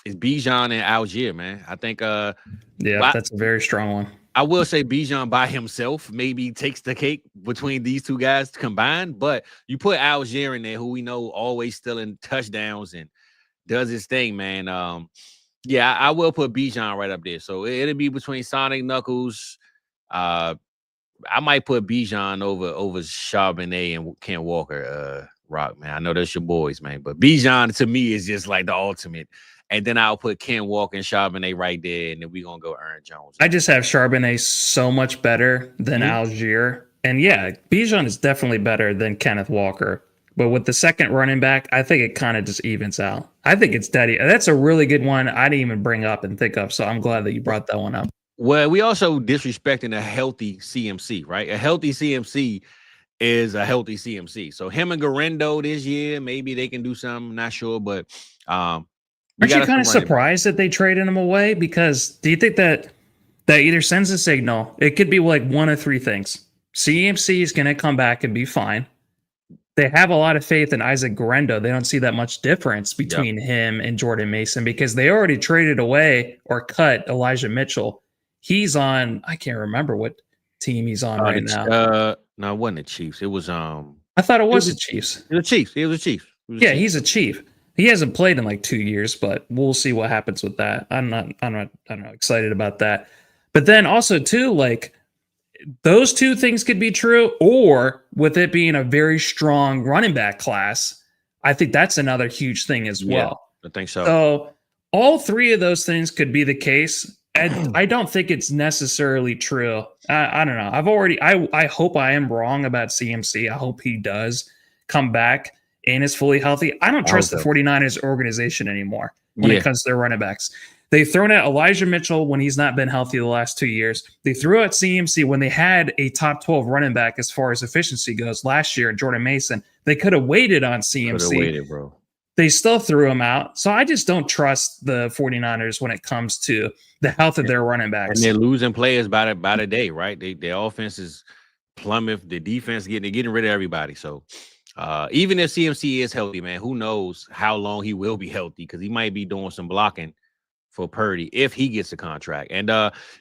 is Bijan and Algier, man. I think
that's a very strong one.
I will say Bijan by himself maybe takes the cake between these two guys combined, but you put Algier in there, who we know always stealing touchdowns and does his thing, man. I will put Bijan right up there. So it'll be between Sonic Knuckles. I might put Bijan over Charbonnet and Ken Walker, Rock, man. I know that's your boys, man. But Bijan to me is just like the ultimate. And then I'll put Ken Walker and Charbonnet right there, and then we're going to go Aaron Jones.
I just have Charbonnet so much better than Algier. And Bijan is definitely better than Kenneth Walker. But with the second running back, I think it kind of just evens out. I think it's Daddy. That's a really good one I didn't even bring up and think of. So I'm glad that you brought that one up.
Well, we also disrespecting a healthy CMC, right? A healthy CMC is a healthy CMC. So him and Garendo this year, maybe they can do something. Not sure, but
aren't you kind of surprised that they traded him away? Because do you think that either sends a signal? It could be like one of three things. CMC is going to come back and be fine. They have a lot of faith in Isaac Garendo. They don't see that much difference between him and Jordan Mason because they already traded away or cut Elijah Mitchell. He's on, I can't remember what team he's on right now.
No, it wasn't the Chiefs. It was
I thought it was the Chiefs.
The Chiefs. It was the Chiefs.
He's a Chief. He hasn't played in like 2 years, but we'll see what happens with that. I'm not excited about that. But then also too, like those two things could be true, or with it being a very strong running back class, I think that's another huge thing as well.
I think so.
So all three of those things could be the case. And I don't think it's necessarily true. I don't know. I hope I am wrong about CMC. I hope he does come back and is fully healthy. I don't trust the 49ers organization anymore when it comes to their running backs. They've thrown at Elijah Mitchell when he's not been healthy the last 2 years. They threw at CMC when they had a top 12 running back as far as efficiency goes last year, Jordan Mason. They could have waited on CMC.
Could have waited, bro.
They still threw him out. So I just don't trust the 49ers when it comes to the health of their running backs.
And they're losing players by the day, right? Their offense is plummet. The defense they're getting rid of everybody. So Even if CMC is healthy, man, who knows how long he will be healthy, because he might be doing some blocking for Purdy if he gets a contract. And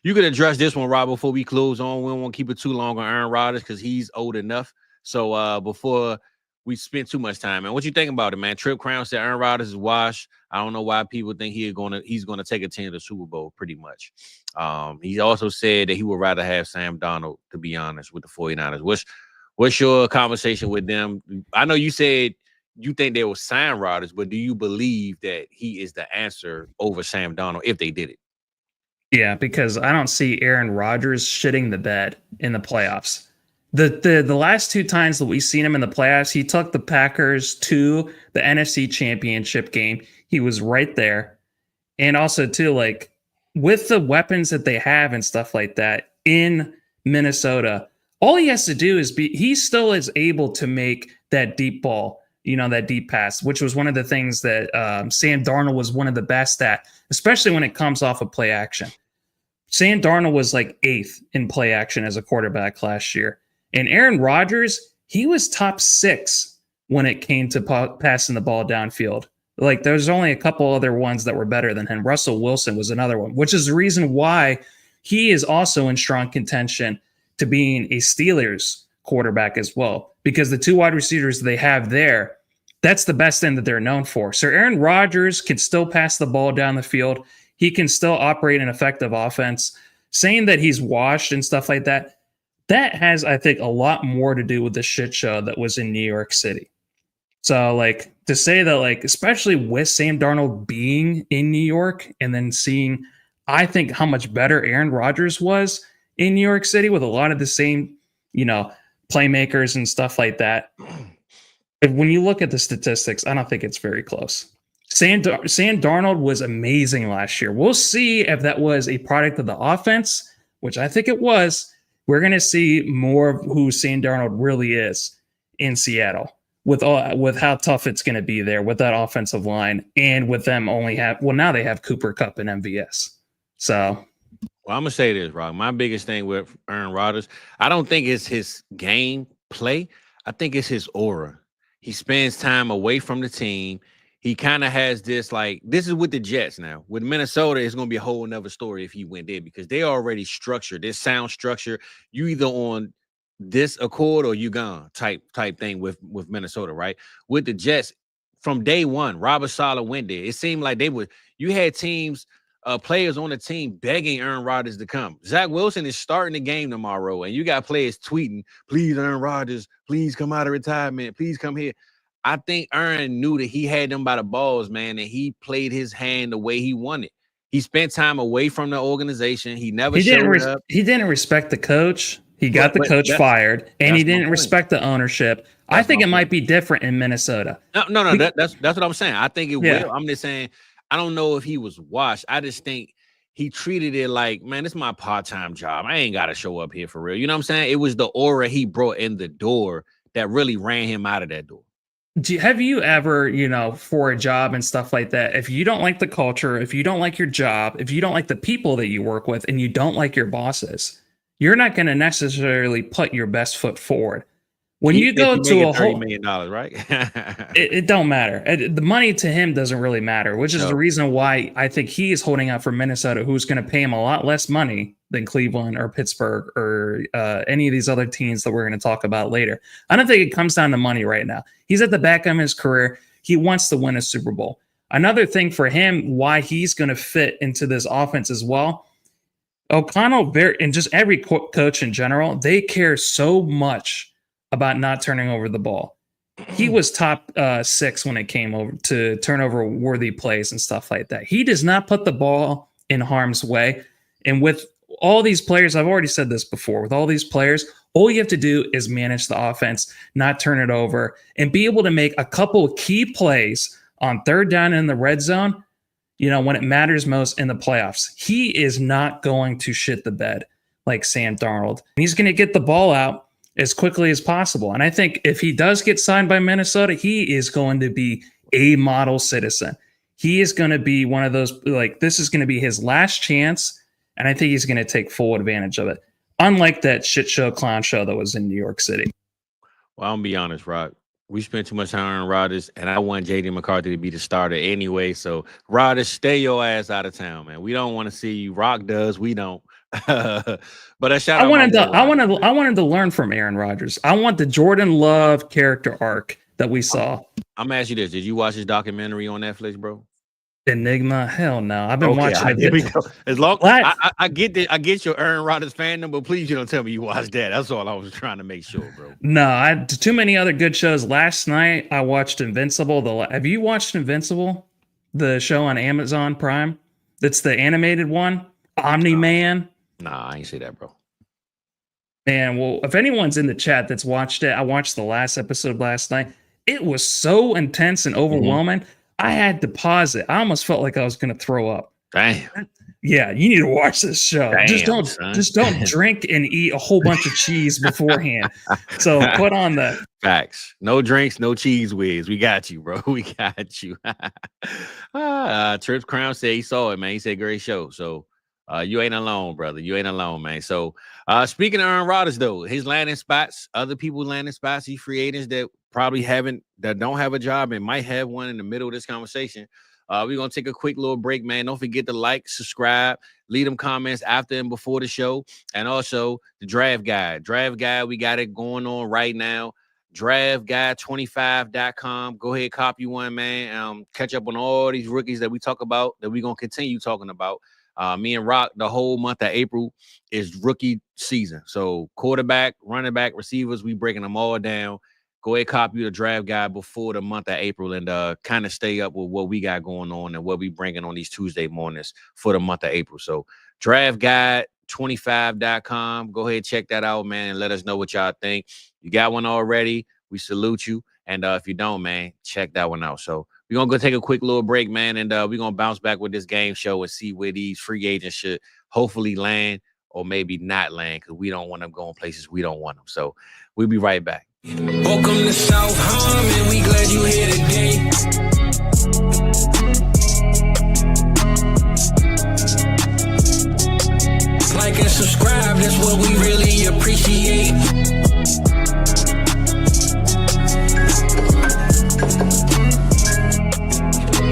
you can address this one, Rob, before we close on. We don't want to keep it too long on Aaron Rodgers because he's old enough. So before we spend too much time, man, what you think about it, man? Trip Crown said Aaron Rodgers is washed. I don't know why people think he's gonna take a team to the Super Bowl, pretty much. He also said that he would rather have Sam Darnold, to be honest, with the 49ers. What's your conversation with them? I know you said you think they will sign Rodgers, but do you believe that he is the answer over Sam Darnold if they did it?
Yeah, because I don't see Aaron Rodgers shitting the bed in the playoffs. The last two times that we've seen him in the playoffs, he took the Packers to the NFC Championship game. He was right there. And also, too, like, with the weapons that they have and stuff like that in Minnesota, all he has to do is he still is able to make that deep ball, that deep pass, which was one of the things that Sam Darnold was one of the best at, especially when it comes off of play action. Sam Darnold was like 8th in play action as a quarterback last year. And Aaron Rodgers, he was top 6 when it came to passing the ball downfield. Like, there's only a couple other ones that were better than him. Russell Wilson was another one, which is the reason why he is also in strong contention to being a Steelers quarterback as well, because the 2 wide receivers they have there, that's the best thing that they're known for. So Aaron Rodgers can still pass the ball down the field. He can still operate an effective offense. Saying that he's washed and stuff like that, that has, I think, a lot more to do with the shit show that was in New York City. So, like, to say that, like, especially with Sam Darnold being in New York and then seeing, I think, how much better Aaron Rodgers was in New York City with a lot of the same, playmakers and stuff like that. When you look at the statistics, I don't think it's very close. Sam Darnold was amazing last year. We'll see if that was a product of the offense, which I think it was. We're going to see more of who Sam Darnold really is in Seattle with how tough it's going to be there with that offensive line, and with them now they have Cooper Kupp and MVS. So.
Well, I'm going to say this, Rob. My biggest thing with Aaron Rodgers, I don't think it's his game play. I think it's his aura. He spends time away from the team. He kind of has this, like, this is with the Jets now. With Minnesota, it's going to be a whole nother story if he went there, because they already structured this sound structure. You either on this accord or you gone type thing with Minnesota, right? With the Jets, from day one, Robert Saleh went there. It seemed like you had teams, players on the team begging Aaron Rodgers to come. Zach Wilson is starting the game tomorrow, and you got players tweeting, "Please, Aaron Rodgers, please come out of retirement. Please come here." I think Aaron knew that he had them by the balls, man, and he played his hand the way he wanted. He spent time away from the organization. He never showed up.
He didn't respect the coach. He got the coach fired, and he didn't respect the ownership. I think it might be different in Minnesota.
No. That's what I'm saying. I think it will. I'm just saying, I don't know if he was washed. I just think he treated it like, man, this is my part-time job. I ain't got to show up here for real. You know what I'm saying? It was the aura he brought in the door that really ran him out of that door.
Have you ever, for a job and stuff like that, if you don't like the culture, if you don't like your job, if you don't like the people that you work with, and you don't like your bosses, you're not going to necessarily put your best foot forward. When you go to a whole
$30 million, right?
it don't matter. The money to him doesn't really matter, which is the reason why I think he is holding out for Minnesota, who's going to pay him a lot less money than Cleveland or Pittsburgh or any of these other teams that we're going to talk about later. I don't think it comes down to money right now. He's at the back of his career. He wants to win a Super Bowl. Another thing for him, why he's going to fit into this offense as well, O'Connell, and just every coach in general, they care so much about not turning over the ball. He was top 6 when it came over to turnover worthy plays and stuff like that. He does not put the ball in harm's way. And with all these players, I've already said this before, with all these players, all you have to do is manage the offense, not turn it over, and be able to make a couple of key plays on third down in the red zone, when it matters most in the playoffs. He is not going to shit the bed like Sam Darnold. He's going to get the ball out as quickly as possible. And I think if he does get signed by Minnesota, he is going to be a model citizen. He is going to be one of those, this is going to be his last chance. And I think he's going to take full advantage of it. Unlike that shit show, clown show that was in New York City.
Well, I'm going to be honest, Rock. We spent too much time on Aaron Rodgers, and I want JD McCarthy to be the starter anyway. So, Rodgers, stay your ass out of town, man. We don't want to see you. Rock does. We don't. But a shout out.
I wanted to learn from Aaron Rodgers. I want the Jordan Love character arc that we saw.
I'm gonna ask you this: did you watch this documentary on Netflix, bro?
Enigma? Hell no. I've been watching it.
Here we go. As long I get your Aaron Rodgers fandom, but please you don't tell me you watched that. That's all I was trying to make sure, bro.
No, I had too many other good shows. Last night I watched Invincible. Have you watched Invincible? The show on Amazon Prime? It's the animated one. Omni-Man.
Nah, I ain't see that, bro.
Man, well, if anyone's in the chat that's watched it, I watched the last episode last night. It was so intense and overwhelming. I had to pause it. I almost felt like I was going to throw up.
Damn.
Yeah, you need to watch this show.
Damn,
just don't drink and eat a whole bunch of cheese beforehand. So put on the
facts. No drinks, no cheese whiz. We got you, bro. We got you. Trips Crown said he saw it, man. He said great show. So you ain't alone, brother. You ain't alone, man. So speaking of Aaron Rodgers, though, his landing spots, other people landing spots, these free agents that probably don't have a job and might have one in the middle of this conversation. We're going to take a quick little break, man. Don't forget to like, subscribe, leave them comments after and before the show. And also the draft guide. Draft guide, we got it going on right now. Draftguide25.com. Go ahead, copy one, man. Catch up on all these rookies that we talk about, that we're going to continue talking about. Me and Rock, the whole month of April is rookie season. So quarterback, running back, receivers, we breaking them all down. Go ahead, copy the draft guide before the month of April and kind of stay up with what we got going on and what we bringing on these Tuesday mornings for the month of April. So draftguide25.com. Go ahead, check that out, man, and let us know what y'all think. You got one already, we salute you. And if you don't, man, check that one out. So we're going to go take a quick little break, man, and we're going to bounce back with this game show and see where these free agents should hopefully land or maybe not land, because we don't want them going places we don't want them. So we'll be right back.
Welcome to South Harm, and we glad you here today. Like and subscribe, that's what we really appreciate.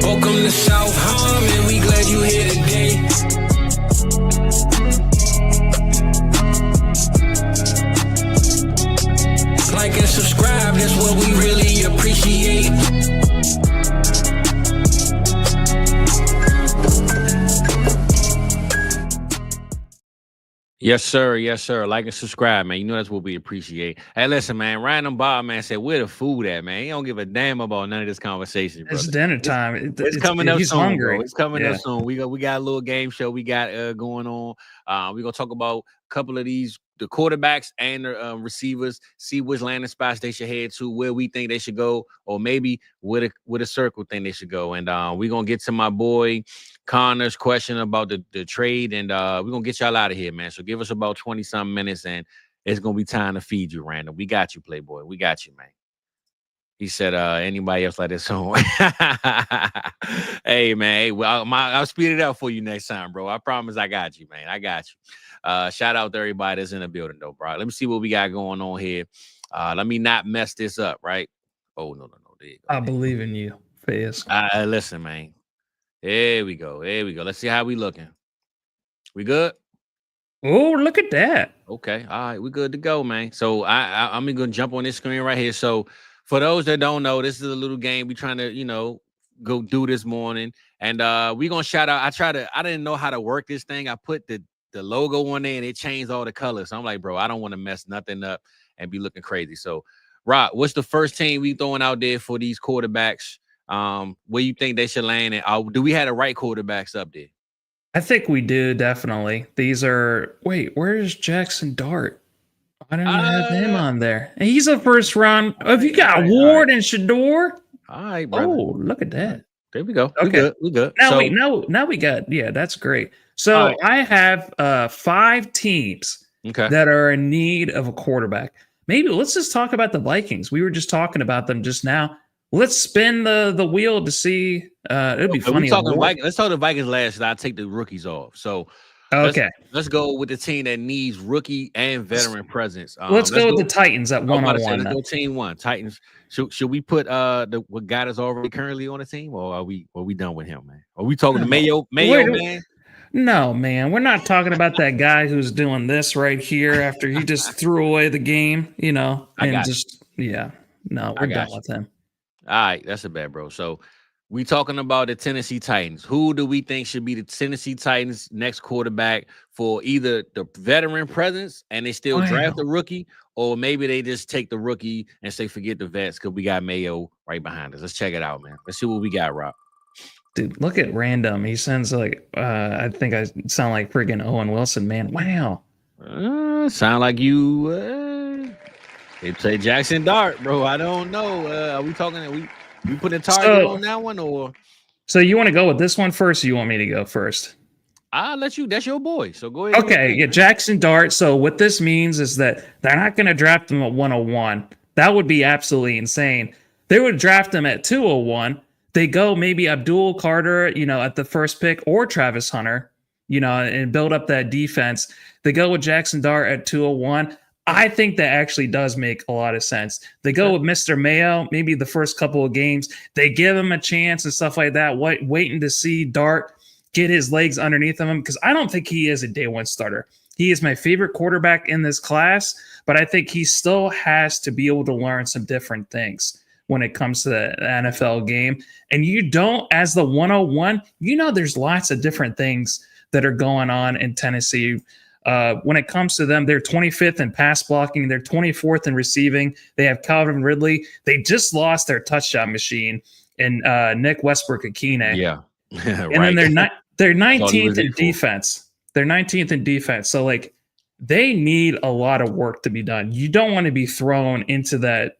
Welcome to South Harm, and we glad you here today. Like and subscribe, that's what we really appreciate.
Yes, sir. Yes, sir. Like and subscribe, man. You know that's what we appreciate. Hey, listen, man. Random Bob, man, said, where the food at, man? He don't give a damn about none of this conversation, bro.
It's dinner time.
It's coming up
he's
soon,
hungry.
Bro. It's coming up soon. We got a little game show we got going on. We're going to talk about a couple of these, the quarterbacks and the receivers, see which landing spots they should head to, where we think they should go, or maybe where the circle think they should go. And we're going to get to my boy Connor's question about the trade, and we're going to get y'all out of here, man. So give us about 20-something minutes, and it's going to be time to feed you, Random. We got you, Playboy. We got you, man. He said, anybody else like this song? Hey, man. Hey, well, I'll speed it up for you next time, bro. I promise I got you, man. I got you. Shout out to everybody that's in the building, though, bro. Let me see what we got going on here. Let me not mess this up, right? Oh, no. There you go.
I believe in you, Fizz.
Listen, man. There we go. Let's see how we looking. We good?
Oh, look at that.
Okay. All right. We good to go, man. So I'm going to jump on this screen right here. So for those that don't know, this is a little game we trying to, go do this morning. And we're going to shout out. I didn't know how to work this thing. I put the logo on there and it changed all the colors. So I'm like, bro, I don't want to mess nothing up and be looking crazy. So, Rock, what's the first team we throwing out there for these quarterbacks? Where you think they should land? And do we have the right quarterbacks up there?
I think we do, definitely. These are... Wait, where's Jackson Dart? I don't have him on there. He's a first round. Have you got Ward and Shador?
All right, brother.
Oh, look at that.
There we go.
Okay.
We good.
Now we got... Yeah, that's great. So right. I have 5 teams that are in need of a quarterback. Maybe let's just talk about the Vikings. We were just talking about them just now. Let's spin the wheel to see. It'll be funny.
Let's talk the Vikings last. I'll take the rookies off. So
Okay.
Let's go with the team that needs rookie and veteran presence.
Let's go with the Titans at
I was about to say,
101.
let's go team one. Titans. Should we put what guy is already currently on the team, or are we done with him, man? Are we talking to Mayo man?
No, man. We're not talking about that guy who's doing this right here after he just threw away the game, No, we're done with him.
All right, that's a bad, bro. So we talking about the Tennessee Titans. Who do we think should be the Tennessee Titans' next quarterback for either the veteran presence and they still draft the rookie, or maybe they just take the rookie and say forget the vets because we got Mayo right behind us. Let's check it out, man. Let's see what we got, Rob.
Dude, look at random. He sounds like I think I sound like freaking Owen Wilson, man. Wow.
Sound like you. They play Jackson Dart, bro. I don't know. Are we talking? We put a target on that one, or?
So you want to go with this one first, or you want me to go first?
I'll let you. That's your boy. So go ahead.
Okay, yeah, Jackson Dart. So what this means is that they're not going to draft him at 101. That would be absolutely insane. They would draft him at 201. They go maybe Abdul Carter, at the first pick, or Travis Hunter, and build up that defense. They go with Jackson Dart at 201. I think that actually does make a lot of sense. They go with Mr. Mayo, maybe the first couple of games. They give him a chance and stuff like that, waiting to see Dart get his legs underneath him, because I don't think he is a day one starter. He is my favorite quarterback in this class, but I think he still has to be able to learn some different things when it comes to the NFL game. And you don't, as the 101, there's lots of different things that are going on in Tennessee. When it comes to them, they're 25th in pass blocking. They're 24th in receiving. They have Calvin Ridley. They just lost their touchdown machine in Nick Westbrook-Akine.
Yeah.
And then they're 19th in defense. They're 19th in defense. So, they need a lot of work to be done. You don't want to be thrown into that,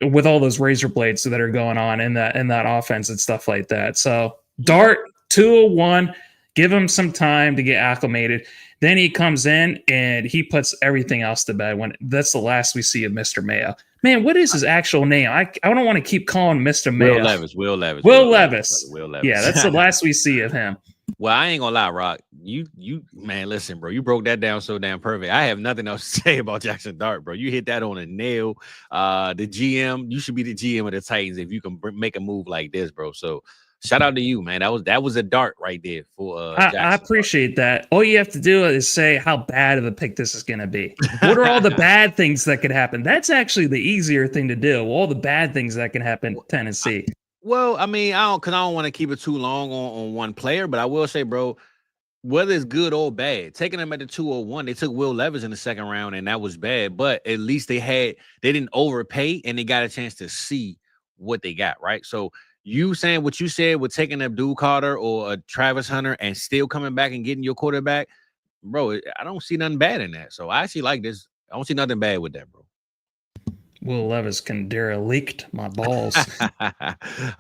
with all those razor blades that are going on in that offense and stuff like that. So Dart 201, give him some time to get acclimated. Then he comes in and he puts everything else to bed. When that's the last we see of Mr. Mayo. Man, what is his actual name? I don't want to keep calling Mr. Mayo.
Will Levis.
Yeah, that's the last we see of him.
Well, I ain't gonna lie, Rock. You man, listen, bro. You broke that down so damn perfect. I have nothing else to say about Jackson Dart, bro. You hit that on a nail. The GM, you should be the GM of the Titans if you can make a move like this, bro. So shout out to you, man. That was a dart right there for
I appreciate that. All you have to do is say how bad of a pick this is going to be. What are all the bad things that could happen? That's actually the easier thing to do. All the bad things that can happen in Tennessee.
Well, I mean, I don't want to keep it too long on one player, but I will say, bro, whether it's good or bad, taking them at the 201, they took Will Levis in the second round, and that was bad. But at least they didn't overpay, and they got a chance to see what they got, right? So you saying what you said with taking Abdul Carter or a Travis Hunter and still coming back and getting your quarterback, bro, I don't see nothing bad in that. So I actually like this. I don't see nothing bad with that, bro.
Will Levis can derelict my balls.
All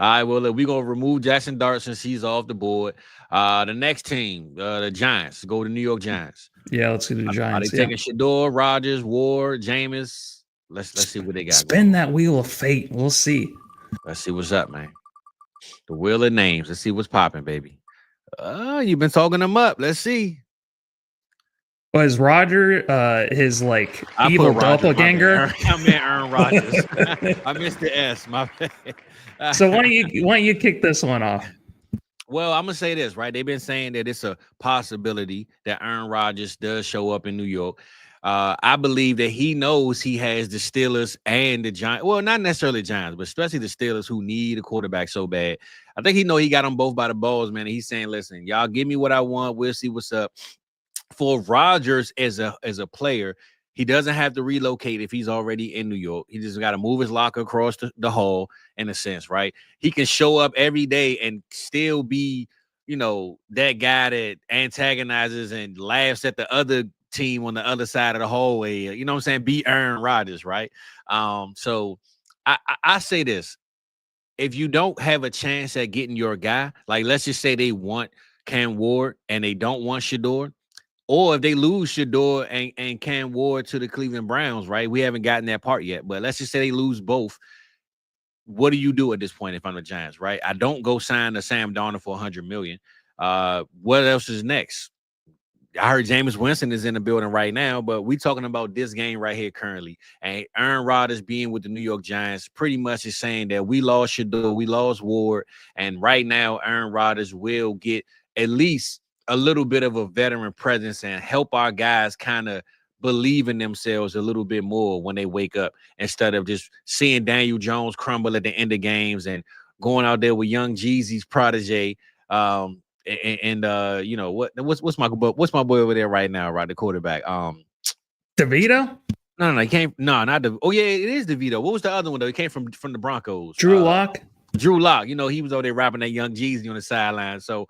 right, well, look, we're going to remove Jackson Dart since he's off the board. The next team, the Giants, go to New York Giants.
Yeah, let's go to the Giants.
Are they taking Shador, Rodgers, Ward, Jameis? Let's see what they got.
Spin that wheel of fate. We'll see.
Let's see what's up, man. The wheel of names. Let's see what's popping, baby. You've been talking them up. Let's see.
Was Roger his evil doppelganger?
I meant Aaron Rodgers. I missed the S. My bad.
So why don't you kick this one off?
Well, I'm gonna say this, right? They've been saying that it's a possibility that Aaron Rodgers does show up in New York. I believe that he knows he has the Steelers and the Giants. Well, not necessarily the Giants, but especially the Steelers who need a quarterback so bad. I think he got them both by the balls, man. And he's saying, listen, y'all give me what I want. We'll see what's up. For Rodgers as a player, he doesn't have to relocate if he's already in New York. He just got to move his locker across the hall, in a sense, right? He can show up every day and still be, that guy that antagonizes and laughs at the other team on the other side of the hallway. You know what I'm saying? Be Aaron Rodgers, right? So I say this. If you don't have a chance at getting your guy, like let's just say they want Cam Ward and they don't want Shador, or if they lose Shador and Cam Ward to the Cleveland Browns, right? We haven't gotten that part yet, but let's just say they lose both. What do you do at this point if I'm the Giants, right? I don't go sign a Sam Darnold for $100 million. What else is next? I heard Jameis Winston is in the building right now, but we talking about this game right here currently. And Aaron Rodgers being with the New York Giants pretty much is saying that we lost Shador, we lost Ward, and right now Aaron Rodgers will get at least a little bit of a veteran presence and help our guys kind of believe in themselves a little bit more when they wake up, instead of just seeing Daniel Jones crumble at the end of games and going out there with young Jeezy's protege. You know what's my boy over there right now, right? The quarterback.
DeVito?
No, he came. No, not the. Oh yeah, it is DeVito. What was the other one though? He came from the Broncos.
Drew Lock.
Drew Lock. You know, he was over there rapping that young Jeezy on the sideline. So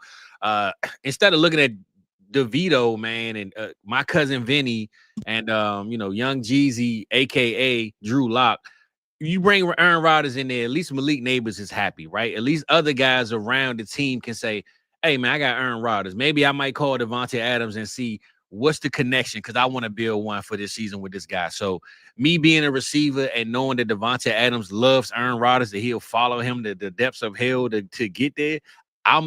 instead of looking at DeVito, man, and my cousin Vinny and you know, young Jeezy, aka Drew Lock, you bring Aaron Rodgers in there, at least Malik Neighbors is happy, right? At least other guys around the team can say, hey, man, I got Aaron Rodgers. Maybe I might call Davante Adams and see what's the connection, because I want to build one for this season with this guy. So me being a receiver and knowing that Davante Adams loves Aaron Rodgers, that he'll follow him to the depths of hell to get there,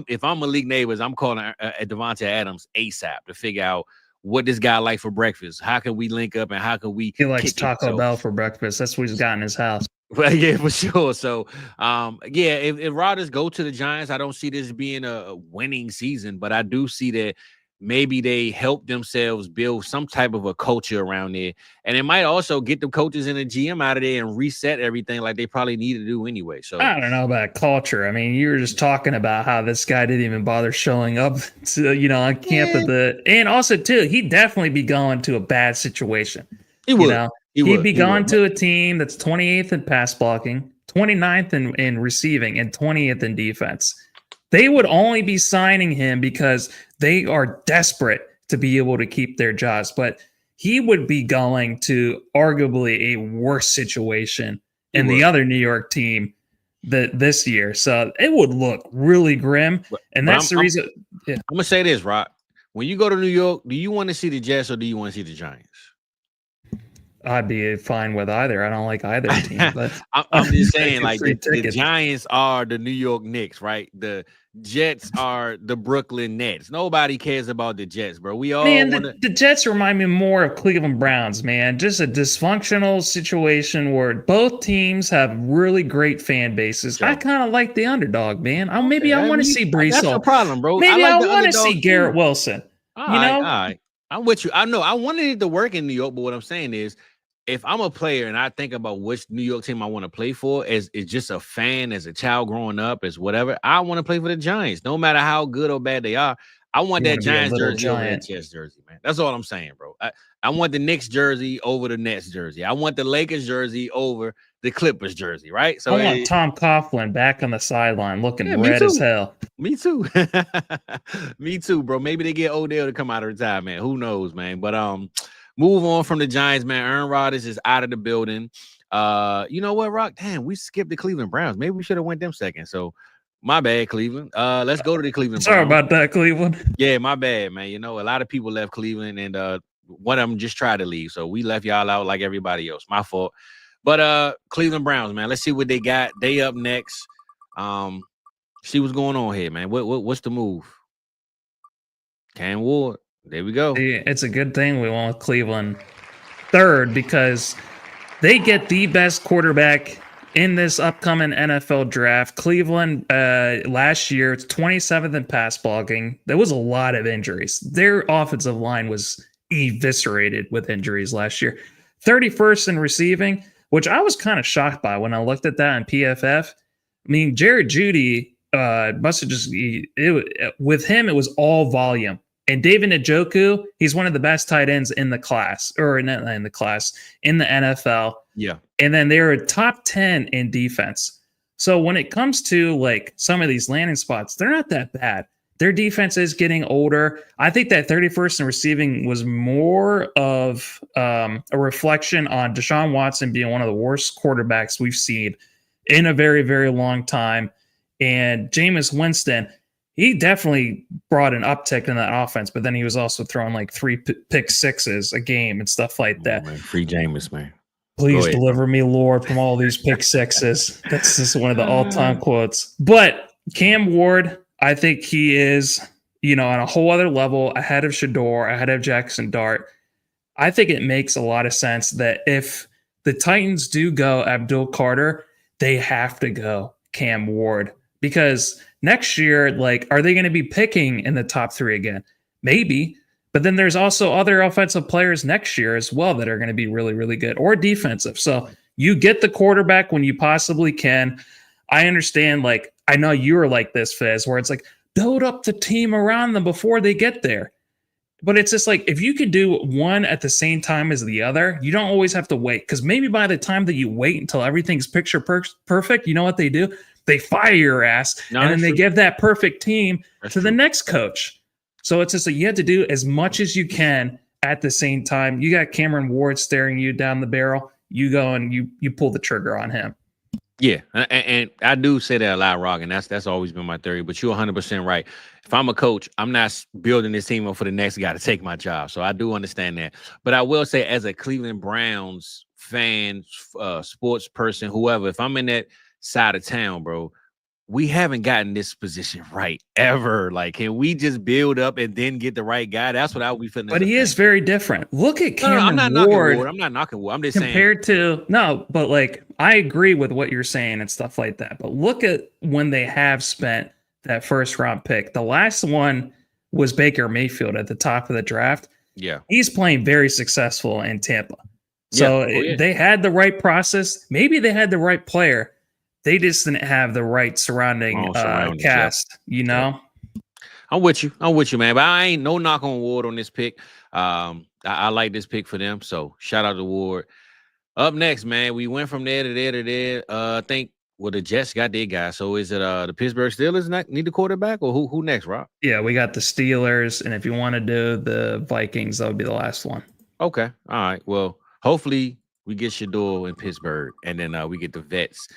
if I'm Malik Neighbors, I'm calling Davante Adams ASAP to figure out what this guy like for breakfast. How can we link up and how can we?
He likes Taco Bell for breakfast. That's what he's got in his house.
Well, yeah, for sure. So, yeah, if Rodgers go to the Giants, I don't see this being a winning season, but I do see that maybe they help themselves build some type of a culture around there, and it might also get the coaches and the GM out of there and reset everything like they probably need to do anyway. So
I don't know about culture. I mean, you were just talking about how this guy didn't even bother showing up to, you know, on camp and also too, he'd definitely be going to a bad situation.
He would.
You know? He'd be going to a team that's 28th in pass blocking, 29th in receiving, and 20th in defense. They would only be signing him because they are desperate to be able to keep their jobs. But he would be going to arguably a worse situation in the other New York team this year. So it would look really grim. And that's the reason. Yeah.
I'm going to say this, Rock. When you go to New York, do you want to see the Jets or do you want to see the Giants?
I'd be fine with either. I don't like either team, but
I'm just saying, like the Giants are the New York Knicks, right? The Jets are the Brooklyn Nets. Nobody cares about the Jets, bro. We all
the Jets remind me more of Cleveland Browns, man. Just a dysfunctional situation where both teams have really great fan bases. Sure. I kind of like the underdog, man. I want to see Brees.
That's no problem, bro.
Maybe I want to see Garrett Wilson.
All right. I'm with you. I know I wanted it to work in New York, but what I'm saying is, if I'm a player and I think about which New York team I want to play for as just a fan, as a child growing up, as whatever, I want to play for the Giants. No matter how good or bad they are, I want that Giants jersey over that Jets jersey, man. That's all I'm saying, bro. I want the Knicks jersey over the Nets jersey. I want the Lakers jersey over the Clippers jersey, right? So
I want Tom Coughlin back on the sideline looking red as hell.
Me too. Me too, bro. Maybe they get Odell to come out of retirement. Who knows, man? But move on from the Giants, man. Aaron Rodgers is out of the building. You know what, Rock? Damn, we skipped the Cleveland Browns. Maybe we should have went them second. So my bad, Cleveland. Let's go to the Cleveland Browns.
Sorry about that, Cleveland.
Yeah, my bad, man. You know, a lot of people left Cleveland, and one of them just tried to leave. So we left y'all out like everybody else. My fault. But Cleveland Browns, man. Let's see what they got. They up next. See what's going on here, man. What's the move? Cam Ward. There we go.
It's a good thing we went with Cleveland third because they get the best quarterback in this upcoming NFL draft. Cleveland last year, it's 27th in pass blocking. There was a lot of injuries. Their offensive line was eviscerated with injuries last year. 31st in receiving, which I was kind of shocked by when I looked at that in PFF. I mean, Jared Jeudy must have just with him, it was all volume. And David Njoku, he's one of the best tight ends in the class, or not in the class, in the NFL.
Yeah.
And then they're top 10 in defense. So when it comes to like some of these landing spots, they're not that bad. Their defense is getting older. I think that 31st in receiving was more of a reflection on Deshaun Watson being one of the worst quarterbacks we've seen in a very, very long time. And Jameis Winston, he definitely brought an uptick in that offense, but then he was also throwing like 3 pick sixes a game and stuff like that.
Man, free Jameis, man.
Please deliver me, Lord, from all these pick sixes. That's just one of the all-time quotes. But Cam Ward, I think he is, on a whole other level, ahead of Shador, ahead of Jackson Dart. I think it makes a lot of sense that if the Titans do go Abdul Carter, they have to go Cam Ward, because next year, like, are they going to be picking in the top 3 again? Maybe. But then there's also other offensive players next year as well that are going to be really, really good, or defensive. So you get the quarterback when you possibly can. I understand, like, I know you were like this, Fizz, where it's like, build up the team around them before they get there. But it's just like, if you could do one at the same time as the other, you don't always have to wait. Because maybe by the time that you wait until everything's picture perfect, you know what they do? They fire your ass, and then they give that perfect team to the next coach. So it's just like, you have to do as much as you can at the same time. You got Cameron Ward staring you down the barrel. You go and you pull the trigger on him.
Yeah, and I do say that a lot, Rock, and that's always been my theory. But you're 100% right. If I'm a coach, I'm not building this team up for the next guy to take my job. So I do understand that. But I will say, as a Cleveland Browns fan, sports person, whoever, if I'm in that side of town, bro, we haven't gotten this position right ever. Like, can we just build up and then get the right guy? That's what I would be feeling.
But he is very different. Look at Cameron Ward.
I'm not knocking Ward. I'm just
compared to but like, I agree with what you're saying and stuff like that. But look at when they have spent that first round pick. The last one was Baker Mayfield at the top of the draft.
Yeah,
he's playing very successful in Tampa. So they had the right process. Maybe they had the right player. They just didn't have the right surrounding cast, you know?
I'm with you, man. But I ain't no knock on Ward on this pick. I like this pick for them. So shout out to Ward. Up next, man, we went from there to there to there. I think the Jets got their guy. So is it the Pittsburgh Steelers need the quarterback, or who next, Rob?
Yeah, we got the Steelers, and if you want to do the Vikings, that would be the last one.
Okay, all right. Well, hopefully we get Shador in Pittsburgh, and then we get the vets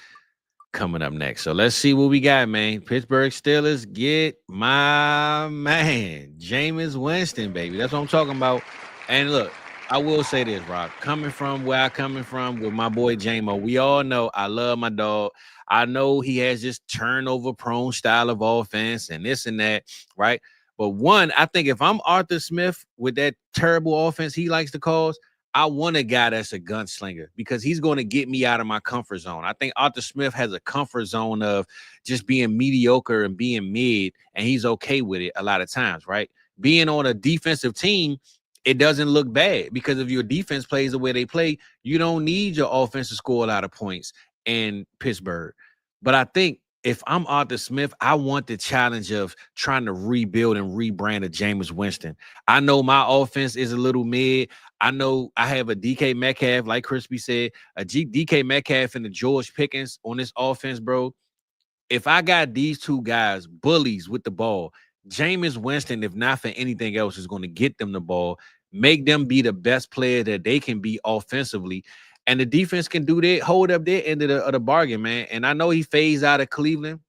coming up next. So let's see what we got, man. Pittsburgh Steelers get my man Jameis Winston, baby. That's what I'm talking about. And look, I will say this, Rob. Coming from where I coming from with my boy J-Mo, we all know I love my dog. I know he has this turnover-prone style of offense and this and that, right? But one, I think if I'm Arthur Smith with that terrible offense he likes to cause, I want a guy that's a gunslinger, because he's going to get me out of my comfort zone. I think Arthur Smith has a comfort zone of just being mediocre and being mid, and he's okay with it a lot of times, right? Being on a defensive team, it doesn't look bad, because if your defense plays the way they play, you don't need your offense to score a lot of points in Pittsburgh. But I think if I'm Arthur Smith, I want the challenge of trying to rebuild and rebrand a Jameis Winston. I know my offense is a little mid. I know I have a DK Metcalf, like Crispy said, DK Metcalf and the George Pickens on this offense, bro. If I got these two guys, bullies with the ball, Jameis Winston, if not for anything else, is going to get them the ball, make them be the best player that they can be offensively. And the defense can do that, hold up their end of the bargain, man. And I know he phased out of Cleveland.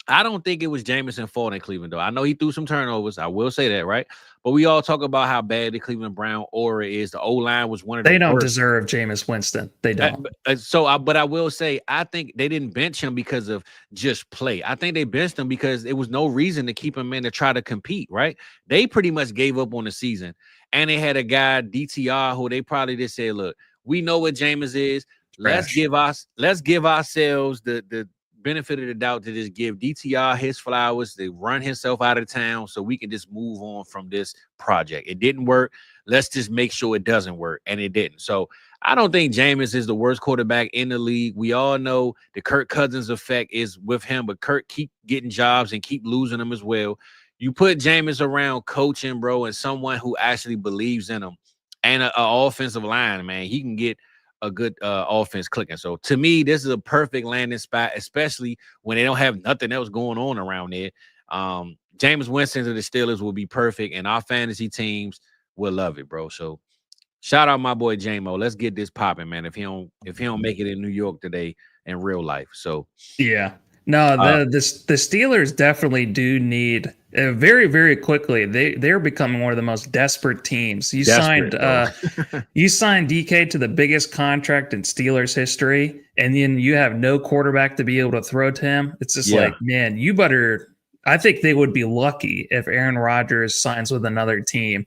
I don't think it was Jameson's fault in Cleveland, though. I know he threw some turnovers. I will say that, right? But we all talk about how bad the Cleveland Brown aura is. The O-line was one of the
They don't
worst.
deserve Jameis Winston. They don't.
But I will say, I think they didn't bench him because of just play. I think they benched him because there was no reason to keep him in to try to compete, right? They pretty much gave up on the season. And they had a guy, DTR, who they probably just said, look, we know what Jameis is. Let's give ourselves the benefit of the doubt to just give DTR his flowers, to run himself out of town so we can just move on from this project. It didn't work. Let's just make sure it doesn't work. And it didn't. So I don't think Jameis is the worst quarterback in the league. We all know the Kirk Cousins effect is with him, but Kirk keep getting jobs and keep losing them as well. You put Jameis around coaching, bro, and someone who actually believes in him, and an offensive line, man, he can get a good offense clicking. So to me, this is a perfect landing spot, especially when they don't have nothing else going on around there. Jameis Winston to the Steelers will be perfect, and our fantasy teams will love it, bro. So shout out my boy J-Mo. Let's get this popping, man. If he don't make it in New York today in real life. So
yeah. No, the Steelers definitely do need very, very quickly. They're becoming one of the most desperate teams. You signed DK to the biggest contract in Steelers history, and then you have no quarterback to be able to throw to him. It's just like, man, you better. I think they would be lucky if Aaron Rodgers signs with another team.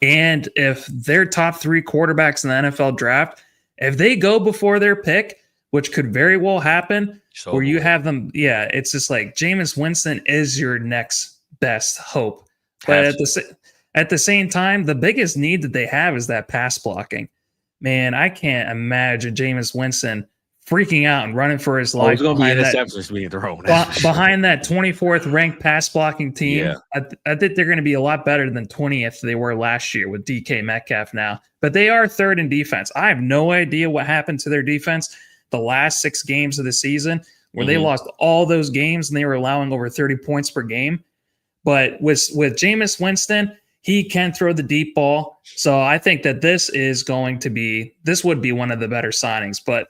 And if their top 3 quarterbacks in the NFL draft, if they go before their pick, which could very well happen, where you have them, it's just like Jameis Winston is your next best hope. But at the same time, the biggest need that they have is that pass blocking. Man, I can't imagine Jameis Winston freaking out and running for his life.
It's going to be interceptions being thrown.
Behind that 24th ranked pass blocking team. Yeah. I think they're going to be a lot better than 20th they were last year with DK Metcalf now. But they are 3rd in defense. I have no idea what happened to their defense the last 6 games of the season where they lost all those games and they were allowing over 30 points per game. But with Jameis Winston, he can throw the deep ball. So I think that this would be one of the better signings. But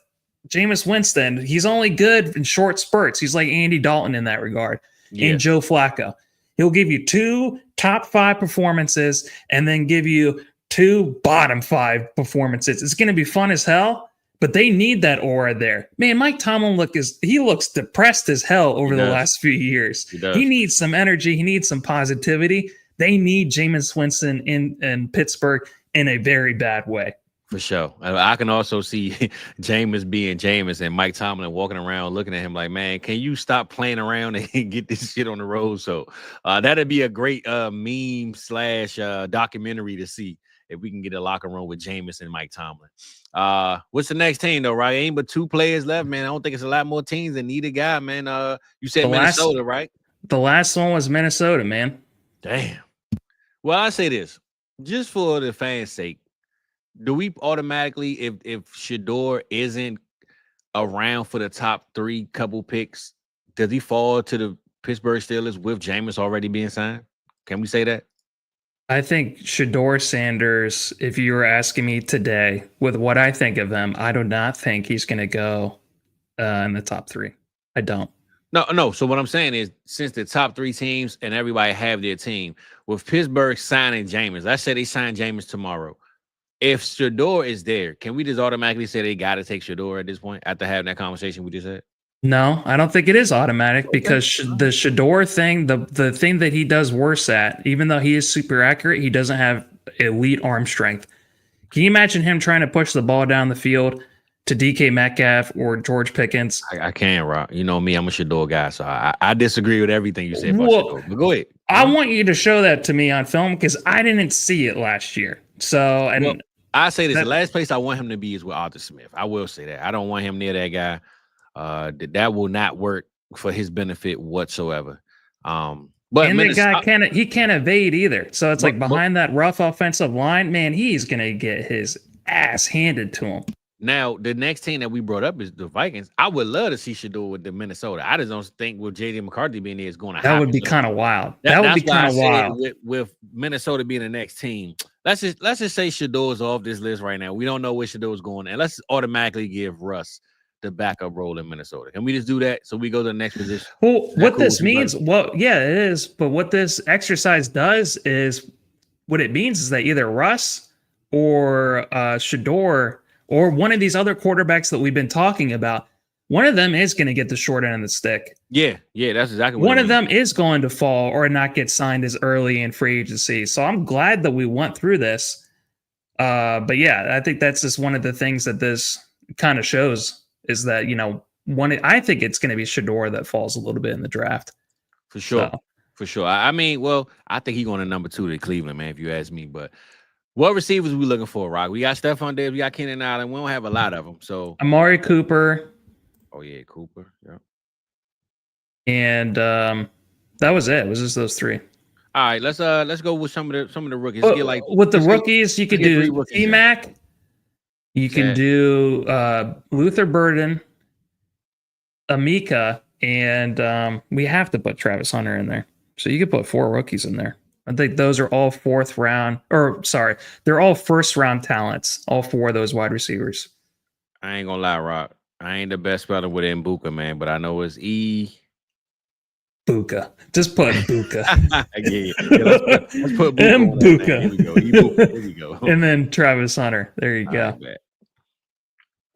Jameis Winston, he's only good in short spurts. He's like Andy Dalton in that regard. And Joe Flacco. He'll give you 2 top 5 performances and then give you 2 bottom 5 performances. It's going to be fun as hell, but they need that aura there. Man, Mike Tomlin looks depressed as hell over the last few years. He needs some energy. He needs some positivity. They need Jameis Winston in Pittsburgh in a very bad way.
For sure. I can also see Jameis being Jameis and Mike Tomlin walking around looking at him like, man, can you stop playing around and get this shit on the road? So that'd be a great meme / documentary to see if we can get a locker room with Jameis and Mike Tomlin. What's the next team, though, right? Ain't but 2 players left, man. I don't think it's a lot more teams that need a guy, man. You said Minnesota, right?
The last one was Minnesota, man.
Damn. Well, I say this, just for the fans' sake, do we automatically, if Shador isn't around for the top 3 couple picks, does he fall to the Pittsburgh Steelers with Jameis already being signed? Can we say that?
I think Shador Sanders, if you were asking me today with what I think of him, I do not think he's going to go in the top 3. I don't.
No. So what I'm saying is, since the top 3 teams and everybody have their team, with Pittsburgh signing Jameis, let's say they sign Jameis tomorrow. If Shador is there, can we just automatically say they got to take Shador at this point after having that conversation we just had?
No, I don't think it is automatic because the Shador thing, the thing that he does worse at, even though he is super accurate, he doesn't have elite arm strength. Can you imagine him trying to push the ball down the field to DK Metcalf or George Pickens?
I can't, Rob. You know me, I'm a Shador guy, so I disagree with everything you say about Shador. But go ahead.
I want you to show that to me on film because I didn't see it last year. So, and
I say this: the last place I want him to be is with Arthur Smith. I will say that. I don't want him near that guy. That will not work for his benefit whatsoever. But
the guy can't evade either. So it's like behind that rough offensive line, man, he's gonna get his ass handed to him.
Now, the next team that we brought up is the Vikings. I would love to see Shador with the Minnesota. I just don't think with J.D. McCarthy being there is going to happen.
That would be kind of wild. That would be kind of wild.
With Minnesota being the next team, let's just say Shador's off this list right now. We don't know where Shador's going, and let's automatically give Russ the backup role in Minnesota. Can we just do that so we go to the next position?
Well, what this means, it is. But what this exercise does is, what it means is that either Russ or Shador or one of these other quarterbacks that we've been talking about, one of them is going to get the short end of the stick.
Yeah, that's exactly what
one of them is going to fall or not get signed as early in free agency. So I'm glad that we went through this. But yeah, I think that's just one of the things that this kind of shows is that, I think it's going to be Shador that falls a little bit in the draft.
For sure. So. For sure. I mean, I think he's going to number 2 to Cleveland, man, if you ask me. But what receivers we looking for, Rock? We got Stephon Diggs, we got Keenan Allen. We don't have a lot of them. So
Amari Cooper.
Oh yeah, Cooper. Yeah.
And that was it. It was just those 3.
All right, let's go with some of the rookies.
With the rookies, you could do T-Mac. You can do Luther Burden, Amika, and we have to put Travis Hunter in there. So you could put 4 rookies in there. I think those are all they're all first round talents, all 4 of those wide receivers.
I ain't gonna lie, Rock. I ain't the best speller with Mbuka, man, but I know it's
Buka. Just put Buka.
Let's put Buka. Here we go.
And then Travis Hunter. There you go.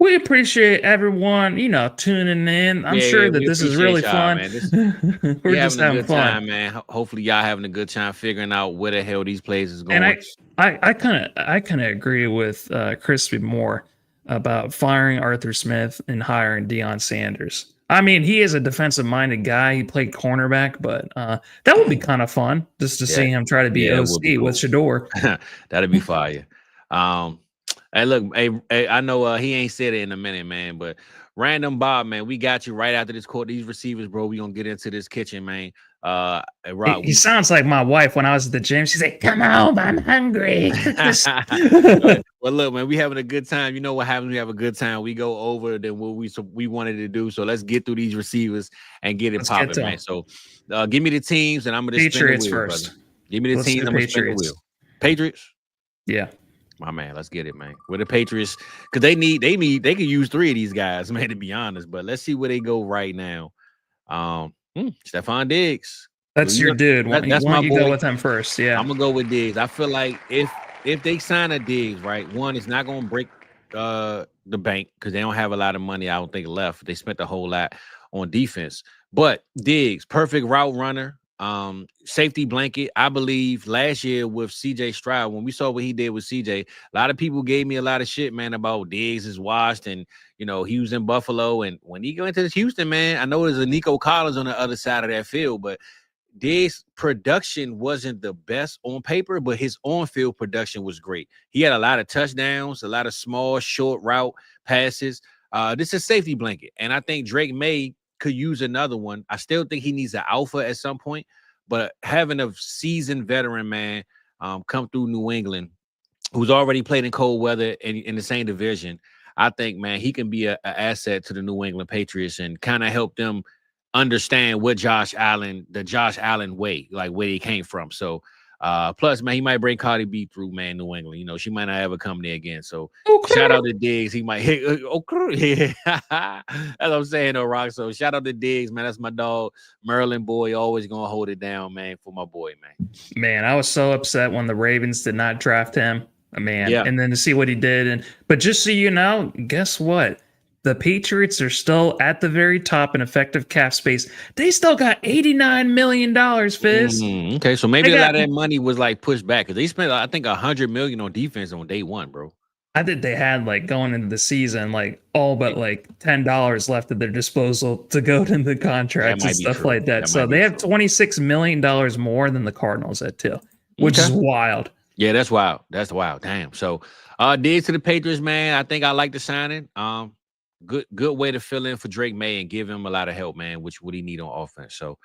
We appreciate everyone, tuning in. I'm sure that
we
this is
appreciate
really
y'all,
fun.
man.
We're
We
just
having a
having
good
fun.
time, man. Hopefully, y'all having a good time figuring out where the hell these plays is
And
going.
I kind of agree with Crispy more about firing Arthur Smith and hiring Deion Sanders. I mean, he is a defensive-minded guy. He played cornerback, but that would be kind of fun just to
Yeah,
see him try to be
yeah, it would be
OC with
cool.
Shador.
That'd be fire. Hey, look, hey, I know he ain't said it in a minute, man, but Random Bob, man, we got you right after this court. These receivers, bro, we gonna get into this kitchen, man. Hey, Rock,
He sounds like my wife when I was at the gym. She's like, "Come home, I'm hungry."
well, look, man, we having a good time. You know what happens? We have a good time. We go over than what we wanted to do. So let's get through these receivers and get it
Let's get
popping,
to
man.
'em.
So, give me the teams, and I'm gonna spin the
Patriots
wheel,
first.
brother. Give me the
Let's
teams.
do
I'm gonna spin the
Patriots.
wheel. Patriots.
Yeah.
My man, let's get it, man. With the Patriots, because they could use 3 of these guys, man, to be honest. But let's see where they go right now. Stephon Diggs.
That's your dude. Why
That's my
don't you go
boy.
with him first? Yeah.
I'm gonna go with Diggs. I feel like if they sign a Diggs, right, one, it's not gonna break the bank because they don't have a lot of money, I don't think, left. They spent a whole lot on defense. But Diggs, perfect route runner, safety blanket. I believe last year with CJ Stroud, when we saw what he did with CJ, a lot of people gave me a lot of shit, man, about Diggs is washed and he was in Buffalo. And when he go into this Houston, man, I know there's a Nico Collins on the other side of that field, but Diggs' production wasn't the best on paper, but his on-field production was great. He had a lot of touchdowns, a lot of small, short route passes. This is a safety blanket, and I think Drake May could use another one. I still think he needs an alpha at some point, but having a seasoned veteran man come through New England, who's already played in cold weather in the same division, I think, man, he can be an asset to the New England Patriots and kind of help them understand what the Josh Allen way, like where he came from. So plus, man, he might bring Cardi B through, man, New England. She might not ever come there again. So shout out to Diggs. He might hit yeah. That's what I'm saying, though, Rock. So shout out to Diggs, man. That's my dog. Maryland boy, always gonna hold it down, man, for my boy, man.
Man, I was so upset when the Ravens did not draft him. Man,
Yeah.
and then to see what he did. But just so you know, guess what? The Patriots are still at the very top in effective cap space. They still got $89 million, Fizz.
Okay, so maybe a lot of that money was like pushed back because they spent, I think, $100 million on defense on day one, bro.
I think they had going into the season, all but $10 left at their disposal to go to the contracts and stuff like that. So they have $26 million more than the Cardinals at too, which is wild.
Yeah, that's wild. That's wild. Damn. So Diggs to the Patriots, man. I think I like the signing. Good way to fill in for Drake May and give him a lot of help, man, which what he need on offense. So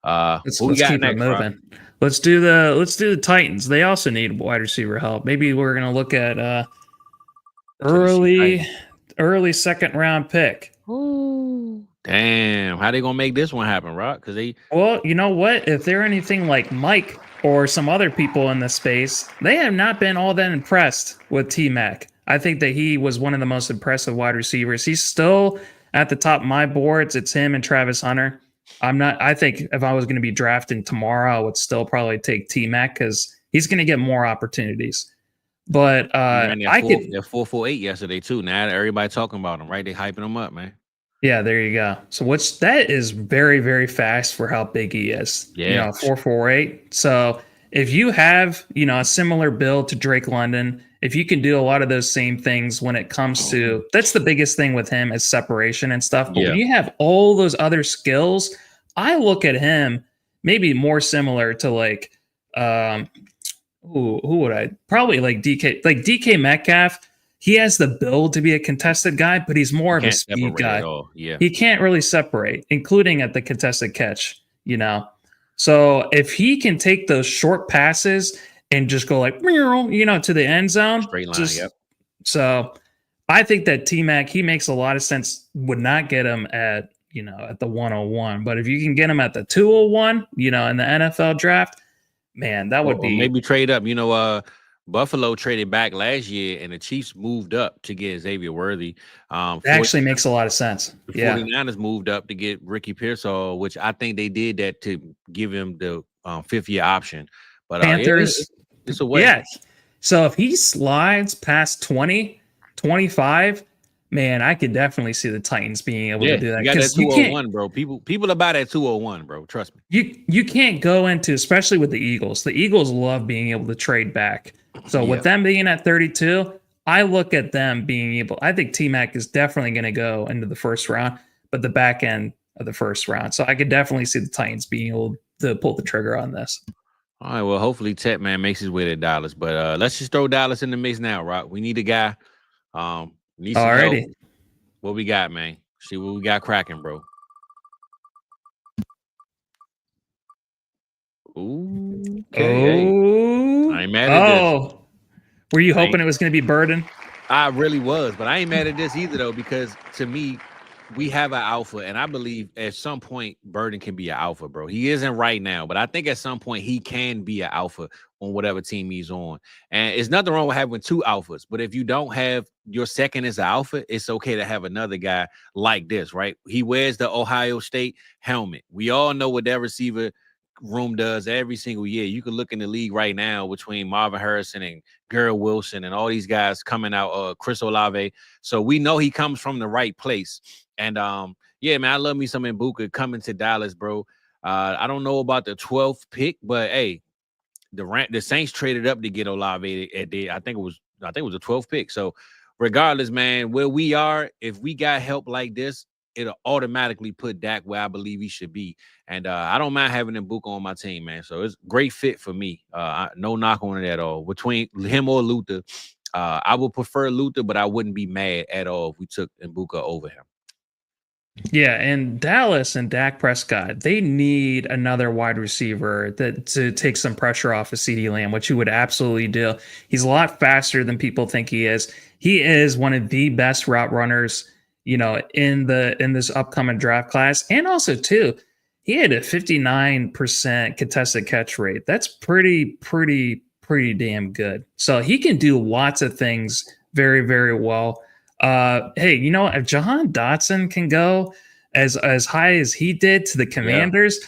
let's keep it moving. Let's do the Titans. They also need wide receiver help. Maybe we're gonna look at early second round pick.
Ooh. Damn, how they gonna make this one happen, Rock?
Well, you know what? If they're anything like Mike or some other people in the space, they have not been all that impressed with T-Mac. I think that he was one of the most impressive wide receivers. He's still at the top of my boards. It's him and Travis Hunter. I think if I was going to be drafting tomorrow, I would still probably take T-Mac because he's going to get more opportunities. But
they're 4.48 yesterday too. Now everybody talking about him, right? They hyping him up, man.
Yeah, there you go. So that is very, very fast for how big he is.
Yeah.
4.48. So if you have, a similar build to Drake London, if you can do a lot of those same things when it comes to, that's the biggest thing with him is separation and stuff. But when you have all those other skills, I look at him maybe more similar to who would I probably DK Metcalf. He has the build to be a contested guy, but he's more of a speed guy.
Yeah.
He can't really separate, including at the contested catch, So if he can take those short passes and just go to the end zone.
Straight line, yep.
So I think that T-Mac, he makes a lot of sense, would not get him at the 101. But if you can get him at the 201, in the NFL draft, man, that would be.
Maybe trade up. Buffalo traded back last year, and the Chiefs moved up to get Xavier Worthy.
That actually makes a lot of sense.
The 49ers moved up to get Ricky Pearsall, which I think they did that to give him the fifth-year option. But
Panthers,
it's a way.
Yeah. So if he slides past 20, 25, man, I could definitely see the Titans being able to do that
you got that
because you can't
201, bro. People about that 201, bro. Trust me.
you can't go into, especially with the Eagles. The Eagles love being able to trade back. So with them being at 32, I look at them being able. I think T-Mac is definitely going to go into the first round, but the back end of the first round. So I could definitely see the Titans being able to pull the trigger on this.
All right, well, hopefully Tech Man makes his way to Dallas, but let's just throw Dallas in the mix now, Rock. We need a guy. Need some help. What we got, man? See what we got cracking, bro. Ooh, okay. I ain't mad at this.
Were you hoping it was going to be Burden?
I really was, but I ain't mad at this either, though, because to me, we have an alpha, and I believe at some point Burden can be an alpha, bro. He isn't right now, but I think at some point he can be an alpha on whatever team he's on. And it's nothing wrong with having two alphas, but if you don't have your second as an alpha, it's okay to have another guy like this, right? He wears the Ohio State helmet. We all know what that receiver room does every single year. You can look in the league right now between Marvin Harrison and Garrett Wilson and all these guys coming out, Chris Olave. So we know he comes from the right place. And yeah, man, I love me some Mbuka coming to Dallas, bro. I don't know about the 12th pick, but hey, the Saints traded up to get Olave at the I think it was the 12th pick. So regardless, man, where we are, if we got help like this, it'll automatically put Dak where I believe he should be. And I don't mind having Mbuka on my team, man. So it's a great fit for me. No knock on it at all. Between him or Luther, I would prefer Luther, but I wouldn't be mad at all if we took Mbuka over him.
Yeah, and Dallas and Dak Prescott, they need another wide receiver to take some pressure off of CeeDee Lamb, which you would absolutely do. He's a lot faster than people think he is. He is one of the best route runners, you know, in this upcoming draft class. And also, too, he had a 59% contested catch rate. That's pretty damn good. So he can do lots of things very, very well. Hey, you know, if Jahan Dotson can go as high as he did to the Commanders,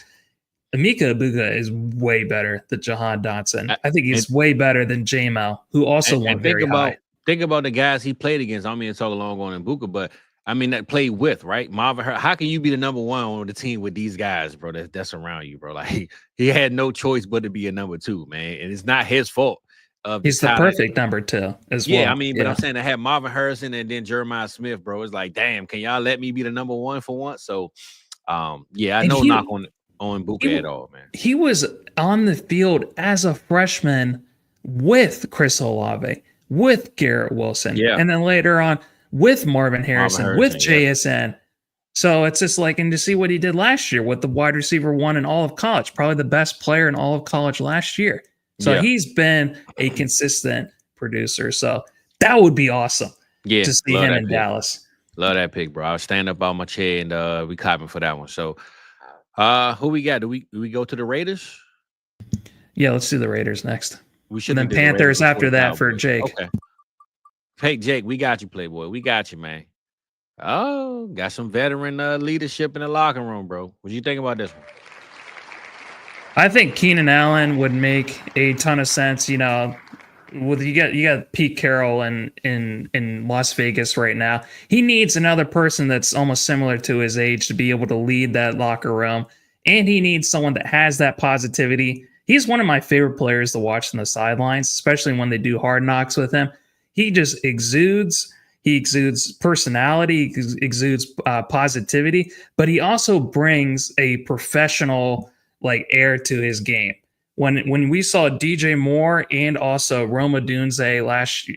Emeka Egbuka is way better than Jahan Dotson. I think he's way better than J-Mo, who also went very high.
Think about the guys he played against. I mean, it's all along on Embuka, but I mean that played with, right? Marvin, how can you be the number one on the team with these guys, bro? That's around you, bro. Like he had no choice but to be a number two, man, and it's not his fault.
He's the perfect number two as well.
Yeah, I mean, but I'm saying I had Marvin Harrison and then Jeremiah Smith, bro. It's like, damn, can y'all let me be the number one for once? So, yeah, I know knock on Mbuka at all, man.
He was on the field as a freshman with Chris Olave, with Garrett Wilson, and then later on with Marvin Harrison, with JSN. So it's just like, and to see what he did last year with the wide receiver one in all of college, probably the best player in all of college last year. So he's been a consistent producer. So that would be awesome to see him in Dallas.
Love that pick, bro. I'll stand up on my chair and we clapping for that one. So who we got? Do we go to the Raiders?
Yeah, let's do the Raiders next.
We should.
And then Panthers after that for Jake.
Okay. Hey, Jake, we got you, Playboy. We got you, man. Oh, got some veteran leadership in the locker room, bro. What do you think about this one?
I think Keenan Allen would make a ton of sense. You know, with you got Pete Carroll in Las Vegas right now. He needs another person that's almost similar to his age to be able to lead that locker room, and he needs someone that has that positivity. He's one of my favorite players to watch on the sidelines, especially when they do hard knocks with him. He just exudes. He exudes personality, he exudes positivity, but he also brings a professional air to his game. When we saw DJ Moore and also Rome Odunze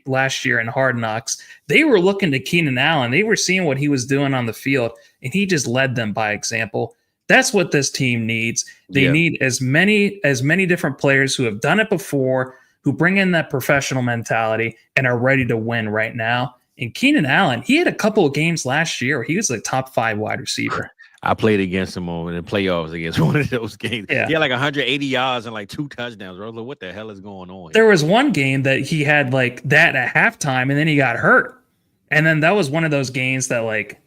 last year in Hard Knocks, they were looking to Keenan Allen. They were seeing what he was doing on the field, and he just led them by example. That's what this team needs. They need as many different players who have done it before, who bring in that professional mentality and are ready to win right now. And Keenan Allen, he had a couple of games last year where he was a top 5 wide receiver.
I played against him in the playoffs against one of those games. Yeah. He had 180 yards and 2 touchdowns. I was like, what the hell is going on here?
There was one game that he had that at halftime, and then he got hurt. And then that was one of those games that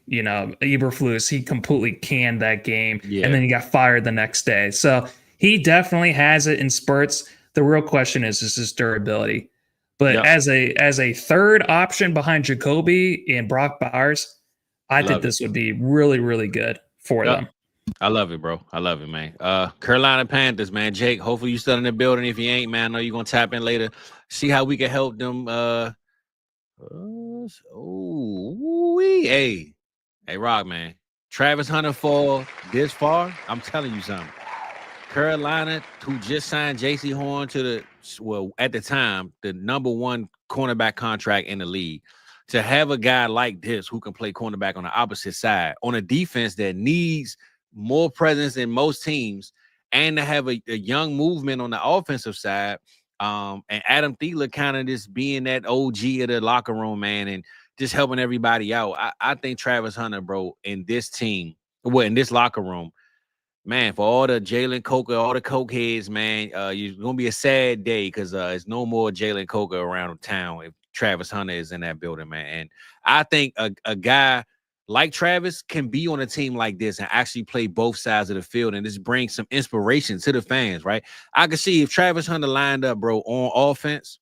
Eberflus, he completely canned that game. Yeah. And then he got fired the next day. So he definitely has it in spurts. The real question is his durability. But
Yep.
as a third option behind Jacoby and Brock Bowers, I think this would be really, really good for
Yep.
them.
I love it, bro. I love it, man. Carolina Panthers, man. Jake, hopefully you still in the building. If you ain't, man, I know you're gonna tap in later. See how we can help them. Hey, Rock, man. Travis Hunter fall this far. I'm telling you something. Carolina, who just signed J.C. Horn to at the time, the number one cornerback contract in the league. To have a guy like this who can play cornerback on the opposite side on a defense that needs more presence than most teams, and to have a young movement on the offensive side, and Adam Thielen kind of just being that OG of the locker room, man, and just helping everybody out. I think Travis Hunter, bro, in this team, in this locker room, man, for all the Jalen Coker, all the coke heads, man, it's gonna be a sad day because there's no more Jalen Coker around town if Travis Hunter is in that building, man. And I think a guy like Travis can be on a team like this and actually play both sides of the field and just bring some inspiration to the fans, right? I can see if Travis Hunter lined up, bro, on offense,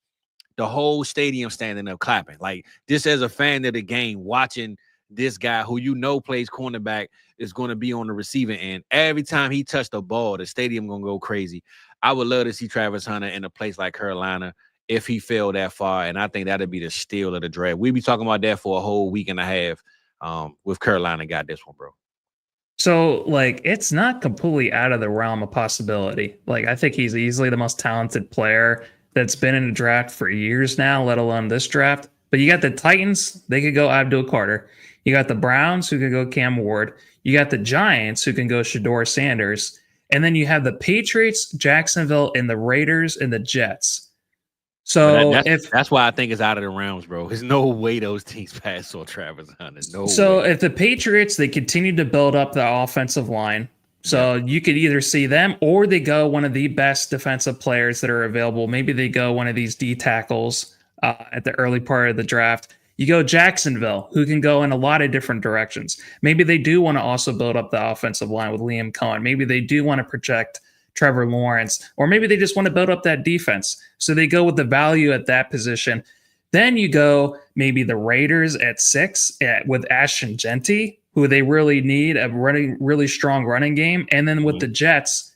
the whole stadium standing up clapping. Like, this as a fan of the game, watching this guy who plays cornerback is going to be on the receiving end. Every time he touched the ball, the stadium going to go crazy. I would love to see Travis Hunter in a place like Carolina if he fell that far, and I think that'd be the steal of the draft. We'd be talking about that for a whole week and a half with Carolina got this one, bro.
So, like, it's not completely out of the realm of possibility. Like, I think he's easily the most talented player that's been in the draft for years now, let alone this draft. But you got the Titans, they could go Abdul Carter. You got the Browns, who could go Cam Ward. You got the Giants, who can go Shador Sanders. And then you have the Patriots, Jacksonville, and the Raiders and the Jets. So
that's why I think it's out of the realms, bro. There's no way those teams pass on Travis Hunter.
If the Patriots, they continue to build up the offensive line, so you could either see them or they go one of the best defensive players that are available. Maybe they go one of these D tackles at the early part of the draft. You go Jacksonville, who can go in a lot of different directions. Maybe they do want to also build up the offensive line with Liam Cohen. Maybe they do want to project Trevor Lawrence, or maybe they just want to build up that defense. So they go with the value at that position. Then you go maybe the Raiders at 6 with Ashton Genty, who they really need a really strong running game. And then with the Jets,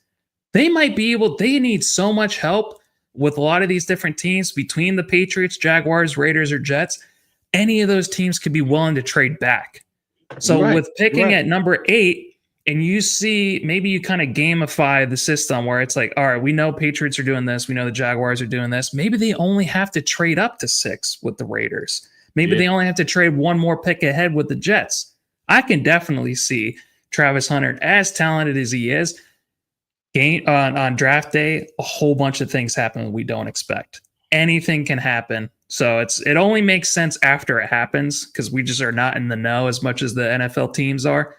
they need so much help with a lot of these different teams between the Patriots, Jaguars, Raiders, or Jets. Any of those teams could be willing to trade back. So with picking at number 8, and you see, maybe you kind of gamify the system where it's like, all right, we know Patriots are doing this. We know the Jaguars are doing this. Maybe they only have to trade up to 6 with the Raiders. Maybe they only have to trade one more pick ahead with the Jets. I can definitely see Travis Hunter, as talented as he is, on draft day, a whole bunch of things happen we don't expect. Anything can happen. So it only makes sense after it happens because we just are not in the know as much as the NFL teams are.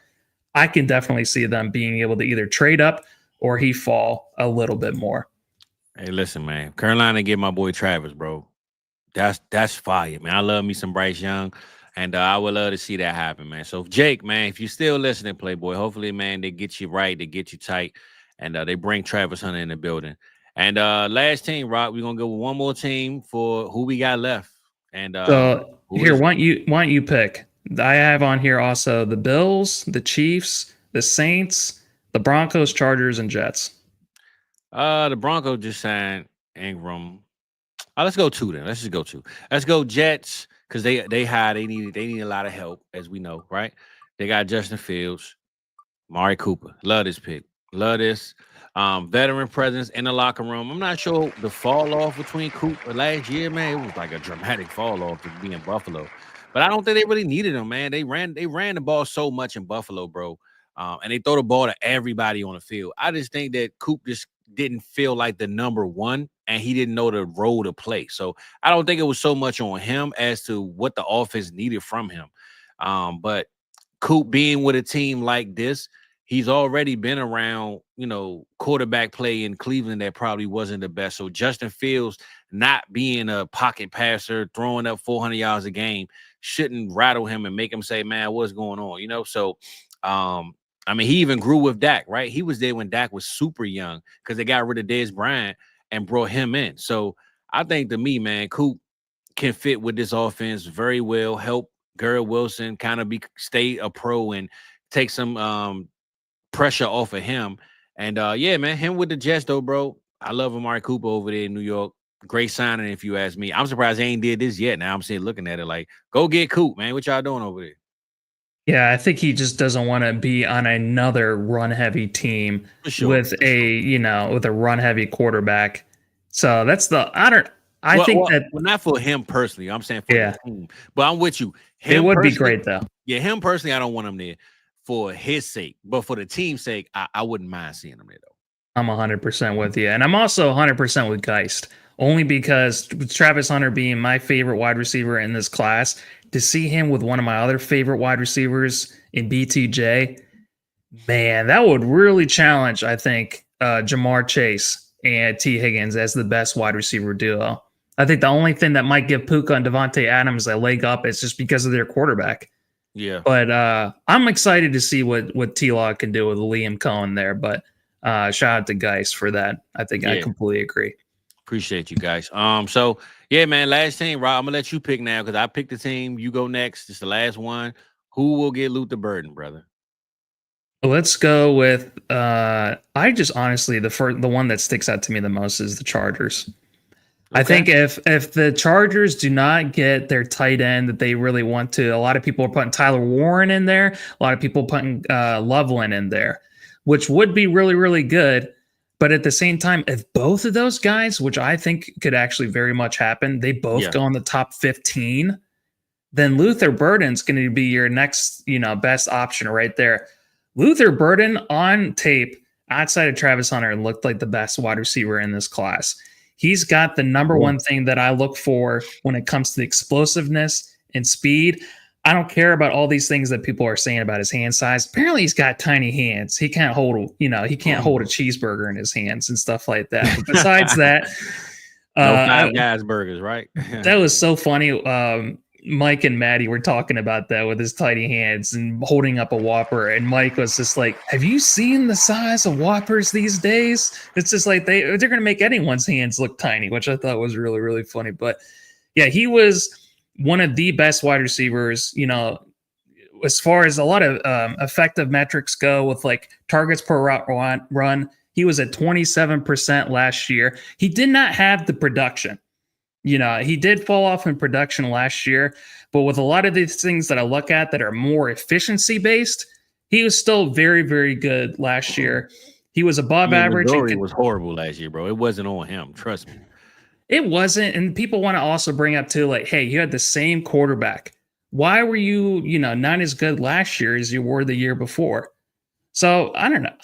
I can definitely see them being able to either trade up or he fall a little bit more.
Hey, listen, man. Carolina get my boy Travis, bro. That's fire, man. I love me some Bryce Young, and I would love to see that happen, man. So, Jake, man, if you're still listening, Playboy, hopefully, man, they get you right, they get you tight, and they bring Travis Hunter in the building. And last team, Rock, we're gonna go with one more team for who we got left. And
so here, why don't you pick? I have on here also the Bills, the Chiefs, the Saints, the Broncos, Chargers, and Jets.
The Broncos just signed Ingram. Let's go 2 then. Let's just go 2. Let's go Jets because they need a lot of help, as we know, right? They got Justin Fields, Amari Cooper. Love this pick. Love this. Veteran presence in the locker room. I'm not sure the fall off between Cooper last year, man. It was like a dramatic fall off to be in Buffalo. But I don't think they really needed him, man. They ran the ball so much in Buffalo, bro. And they throw the ball to everybody on the field. I just think that Coop just didn't feel like the number one, and he didn't know the role to play. So I don't think it was so much on him as to what the offense needed from him. But Coop being with a team like this, he's already been around, quarterback play in Cleveland that probably wasn't the best. So Justin Fields not being a pocket passer, throwing up 400 yards a game, shouldn't rattle him and make him say, man, what's going on? So, he even grew with Dak, right? He was there when Dak was super young because they got rid of Dez Bryant and brought him in. So I think to me, man, Coop can fit with this offense very well. Help Garrett Wilson kind of stay a pro and take some pressure off of him. And yeah, man, him with the Jets though, bro. I love Amari Cooper over there in New York. Great signing, if you ask me. I'm surprised they ain't did this yet. Now I'm sitting looking at it like, go get Coop, man. What y'all doing over there?
Yeah, I think he just doesn't want to be on another run-heavy team with a run-heavy quarterback. So that's I think
not for him personally. I'm saying for the team. But I'm with you.
It would be great though.
Yeah, him personally, I don't want him there for his sake, but for the team's sake, I wouldn't mind seeing him there though.
I'm 100% with you, and I'm also 100% with Geist. Only because with Travis Hunter being my favorite wide receiver in this class, to see him with one of my other favorite wide receivers in BTJ, man, that would really challenge, I think, Jamar Chase and T. Higgins as the best wide receiver duo. I think the only thing that might give Puka and Devontae Adams a leg up is just because of their quarterback.
Yeah.
But I'm excited to see what T-Log can do with Liam Cohen there. But shout out to Geist for that. I think I completely agree.
Appreciate you guys. So yeah, man, last team, Rob, I'm gonna let you pick now because I picked the team. You go next. It's the last one. Who will get Luther Burden, brother?
Let's go with I just honestly the one that sticks out to me the most is the Chargers. Okay. I think if the Chargers do not get their tight end that they really want to, a lot of people are putting Tyler Warren in there. A lot of people putting Loveland in there, which would be really, really good. But at the same time, if both of those guys, which I think could actually very much happen, they both go in the top 15, then Luther Burden's going to be your next, best option right there. Luther Burden on tape outside of Travis Hunter looked like the best wide receiver in this class. He's got the number one thing that I look for when it comes to explosiveness and speed. I don't care about all these things that people are saying about his hand size. Apparently he's got tiny hands. He can't hold, he can't hold a cheeseburger in his hands and stuff like that. But besides that,
no Five Guys burgers, right?
That was so funny. Mike and Maddie were talking about that with his tiny hands and holding up a Whopper. And Mike was just like, have you seen the size of Whoppers these days? It's just like they're going to make anyone's hands look tiny, which I thought was really, really funny. But yeah, he was one of the best wide receivers, as far as a lot of effective metrics go with like targets per route run. He was at 27% last year. He did not have the production. He did fall off in production last year, but with a lot of these things that I look at that are more efficiency based, he was still very, very good last year. He was above average.
Missouri was horrible last year, bro. It wasn't on him. Trust me.
It wasn't. And people want to also bring up too, like, hey, you had the same quarterback. Why were you, not as good last year as you were the year before? So I don't know.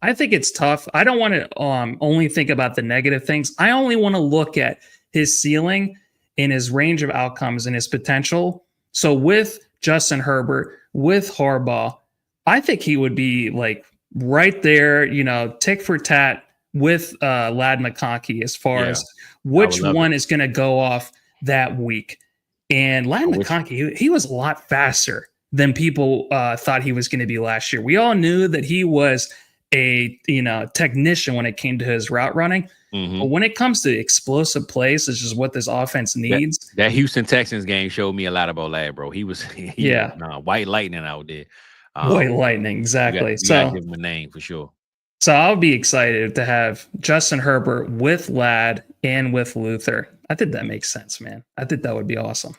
I think it's tough. I don't want to only think about the negative things. I only want to look at his ceiling and his range of outcomes and his potential. So with Justin Herbert, with Harbaugh, I think he would be like right there, tick for tat with Ladd McConkey as far as which one is going to go off that week. And Ladd McConkey, he was a lot faster than people thought he was going to be last year. We all knew that he was a technician when it came to his route running. Mm-hmm. But when it comes to explosive plays, which is what this offense needs.
That Houston Texans game showed me a lot about Ladd, bro. He was white lightning out there.
White lightning, exactly.
You gotta give him a name for sure.
So I'll be excited to have Justin Herbert with Ladd and with Luther. I think that makes sense, man. I think that would be awesome.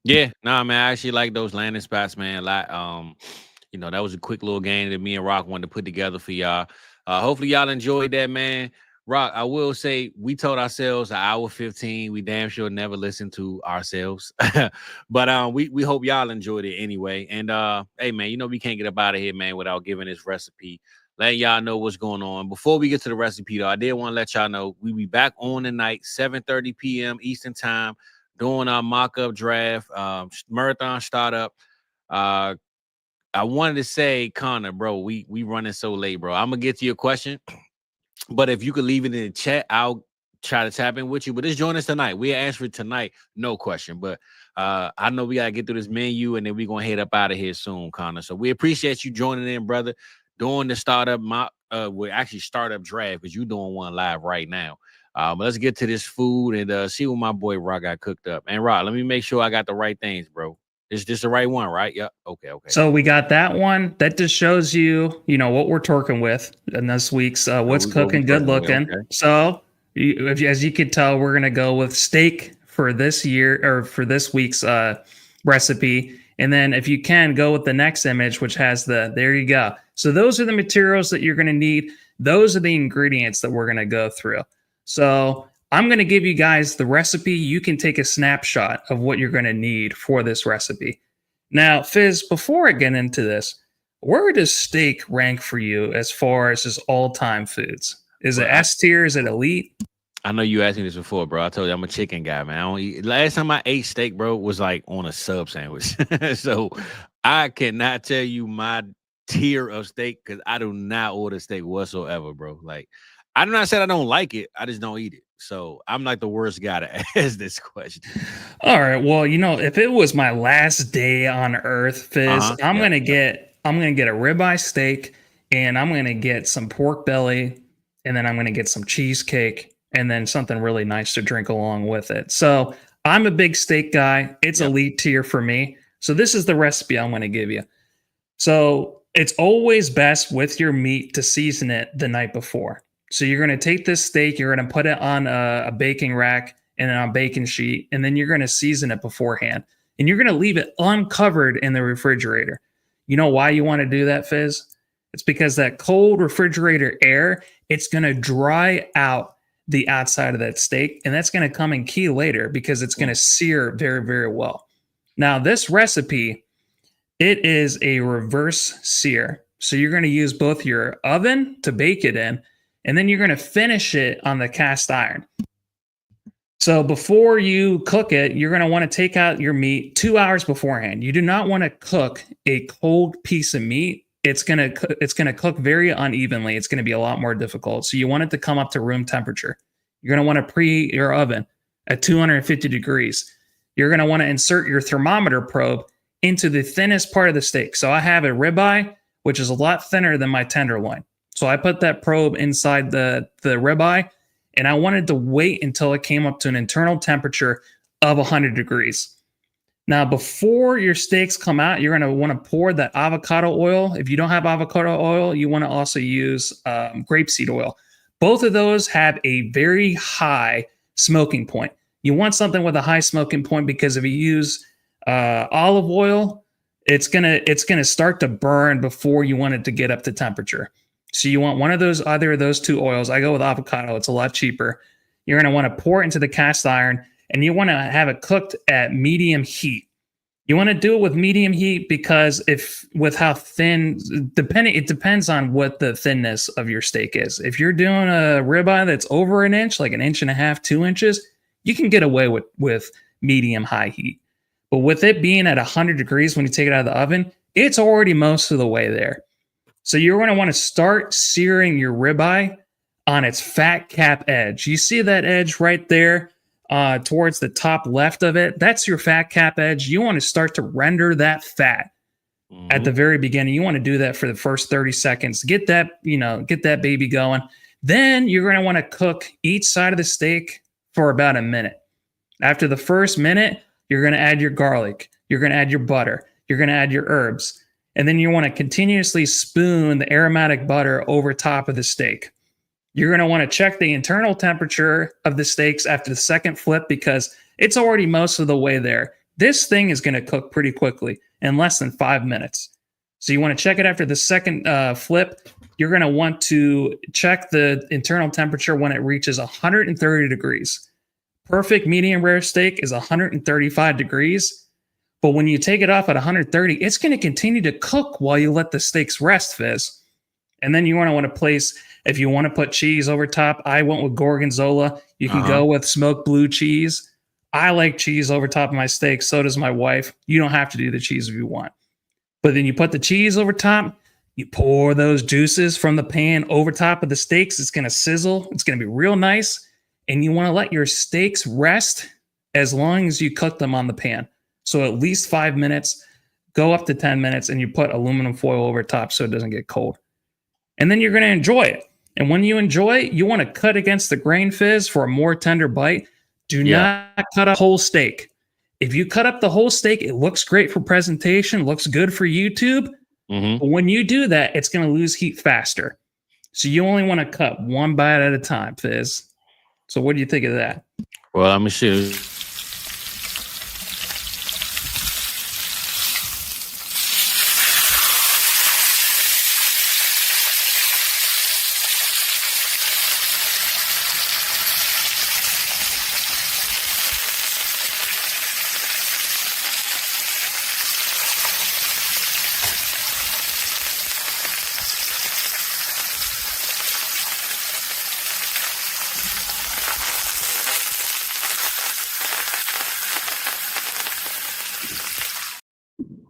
Yeah, man. I actually like those landing spots, man. Like, that was a quick little game that me and Rock wanted to put together for y'all. Hopefully y'all enjoyed that, man. Rock, I will say we told ourselves an hour 15. We damn sure never listened to ourselves. But we hope y'all enjoyed it anyway. And hey, man, we can't get up out of here, man, without giving this recipe. Letting y'all know what's going on. Before we get to the recipe, though, I did want to let y'all know we'll be back on tonight, 7:30 p.m. Eastern time, doing our mock-up draft, marathon startup. I wanted to say, Connor, bro, we running so late, bro. I'm going to get to your question. But if you could leave it in the chat, I'll try to tap in with you. But just join us tonight. We'll answer it tonight. No question. But I know we got to get through this menu, and then we're going to head up out of here soon, Connor. So we appreciate you joining in, brother. Doing the startup startup draft, because you're doing one live right now. But let's get to this food and see what my boy Rock got cooked up. And Rock, let me make sure I got the right things, bro. Is this the right one, right? Yep. Okay.
So we got that one. That just shows you, what we're torquing with in this week's What's Cooking, Good Looking. Okay. So as you can tell, we're going to go with steak for this year or for this week's recipe. And then if you can, go with the next image, which has there you go. So those are the materials that you're going to need. Those are the ingredients that we're going to go through. So I'm going to give you guys the recipe. You can take a snapshot of what you're going to need for this recipe. Now, Fizz, before I get into this, where does steak rank for you as far as just all-time foods? Is it S tier? Is it elite?
I know you asked me this before, bro. I told you I'm a chicken guy, man. I don't eat. Last time I ate steak, bro, was like on a sub sandwich. So I cannot tell you my tier of steak because I do not order steak whatsoever, bro. Like, I do not say I don't like it. I just don't eat it. So I'm like the worst guy to ask this question.
All right. Well, if it was my last day on Earth, Fizz, I'm gonna get a ribeye steak, and I'm gonna get some pork belly, and then I'm gonna get some cheesecake, and then something really nice to drink along with it. So I'm a big steak guy. It's elite tier for me. So this is the recipe I'm gonna give you. So it's always best with your meat to season it the night before. So you're going to take this steak, you're going to put it on a baking rack and on a baking sheet, and then you're going to season it beforehand. And you're going to leave it uncovered in the refrigerator. You know why you want to do that, Fizz? It's because that cold refrigerator air, it's going to dry out the outside of that steak, and that's going to come in key later because it's going to sear very, very well. Now, this recipe, it is a reverse sear. So you're going to use both your oven to bake it in, and then you're going to finish it on the cast iron. So before you cook it, you're going to want to take out your meat 2 hours beforehand. You do not want to cook a cold piece of meat. It's going to cook very unevenly. It's going to be a lot more difficult. So you want it to come up to room temperature. You're going to want to preheat your oven at 250 degrees. You're going to want to insert your thermometer probe into the thinnest part of the steak. So I have a ribeye, which is a lot thinner than my tenderloin. So I put that probe inside the ribeye, and I wanted to wait until it came up to an internal temperature of 100 degrees. Now, before your steaks come out, you're going to want to pour that avocado oil. If you don't have avocado oil, you want to also use grapeseed oil. Both of those have a very high smoking point. You want something with a high smoking point because if you use olive oil, it's gonna start to burn before you want it to get up to temperature. So you want either of those two oils. I go with avocado. It's a lot cheaper. You're going to want to pour it into the cast iron, and you want to have it cooked at medium heat. You want to do it with medium heat because with how thin, it depends on what the thinness of your steak is. If you're doing a ribeye that's over an inch, like 1.5 inches, 2 inches, you can get away with medium high heat. But with it being at 100 degrees when you take it out of the oven, it's already most of the way there. So you're going to want to start searing your ribeye on its fat cap edge. You see that edge right there towards the top left of it? That's your fat cap edge. You want to start to render that fat at the very beginning. You want to do that for the first 30 seconds. Get that baby going. Then you're going to want to cook each side of the steak for about a minute. After the first minute, you're going to add your garlic. You're going to add your butter. You're going to add your herbs. And then you want to continuously spoon the aromatic butter over top of the steak. You're going to want to check the internal temperature of the steaks after the second flip because it's already most of the way there. This thing is going to cook pretty quickly in less than 5 minutes. So you want to check it after the second flip. You're going to want to check the internal temperature when it reaches 130 degrees. Perfect medium rare steak is 135 degrees. But when you take it off at 130, it's going to continue to cook while you let the steaks rest, Fizz. And then you want to place, if you want to put cheese over top, I went with Gorgonzola. You can go with smoked blue cheese. I like cheese over top of my steak. So does my wife. You don't have to do the cheese if you want. But then you put the cheese over top. You pour those juices from the pan over top of the steaks. It's going to sizzle. It's going to be real nice. And you want to let your steaks rest as long as you cook them on the pan. So at least 5 minutes, go up to 10 minutes, and you put aluminum foil over top so it doesn't get cold. And then you're going to enjoy it. And when you enjoy it, you want to cut against the grain fizz for a more tender bite. Do not cut a whole steak. If you cut up the whole steak, it looks great for presentation, looks good for YouTube. But when you do that, it's going to lose heat faster. So you only want to cut one bite at a time, Fizz. So what do you think of that?
Well, let me see.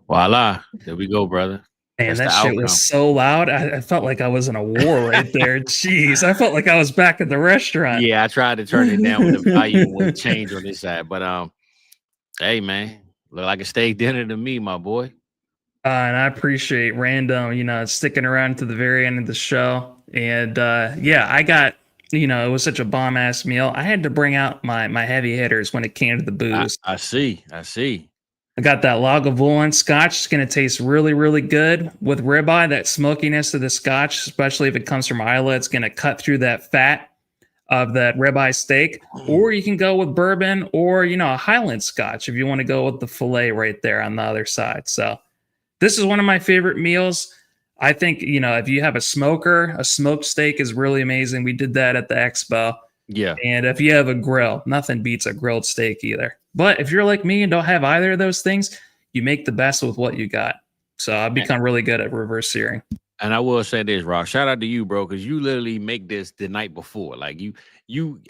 Voila. There we go, brother.
Man, that shit was so loud. I felt like I was in a war right there. Jeez. I felt like I was back at the restaurant.
Yeah, I tried to turn it down when the volume would change on this side. But hey man, look like a steak dinner to me, my boy.
And I appreciate Random, sticking around to the very end of the show. And I got, it was such a bomb ass meal. I had to bring out my heavy hitters when it came to the booze.
I see.
I got that Lagavulin Scotch. It's going to taste really, really good with ribeye. That smokiness of the Scotch, especially if it comes from Isla, it's going to cut through that fat of that ribeye steak. Or you can go with bourbon or, a Highland Scotch if you want to go with the filet right there on the other side. So this is one of my favorite meals. I think, if you have a smoker, a smoked steak is really amazing. We did that at the expo.
Yeah.
And if you have a grill, nothing beats a grilled steak either. But if you're like me and don't have either of those things, you make the best with what you got. So I've become really good at reverse searing.
And I will say this, Rock. Shout out to you, bro, because you literally make this the night before. Like you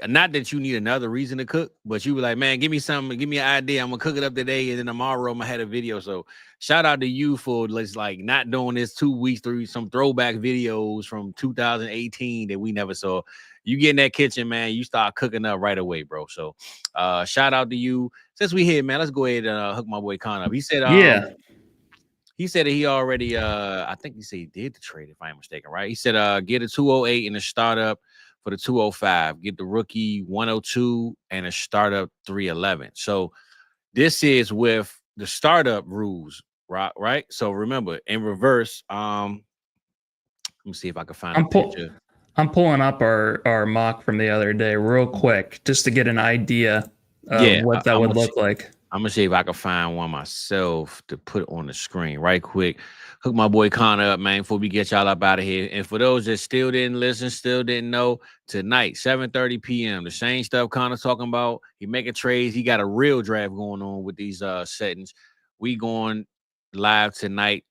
not that you need another reason to cook, but you were like, man, give me something, give me an idea. I'm gonna cook it up today, and then tomorrow I'm gonna have a video. So shout out to you for not doing this 2 weeks through some throwback videos from 2018 that we never saw. You get in that kitchen, man, you start cooking up right away, bro. So shout out to you. Since we here, man, let's go ahead and hook my boy Con up. He said, he said that he already, I think he said he did the trade, if I'm mistaken, right? He said, get a 208 and a startup for the 205. Get the rookie 102 and a startup 311. So this is with the startup rules, right? So remember, in reverse, let me see if I can find a picture.
I'm pulling up our mock from the other day real quick just to get an idea of what that would look like.
I'm going to see if I can find one myself to put on the screen right quick. Hook my boy Connor up, man, before we get y'all up out of here. And for those that still didn't listen, still didn't know, tonight, 7:30 p.m., the same stuff Connor's talking about. He making trades. He got a real draft going on with these settings. We going live tonight.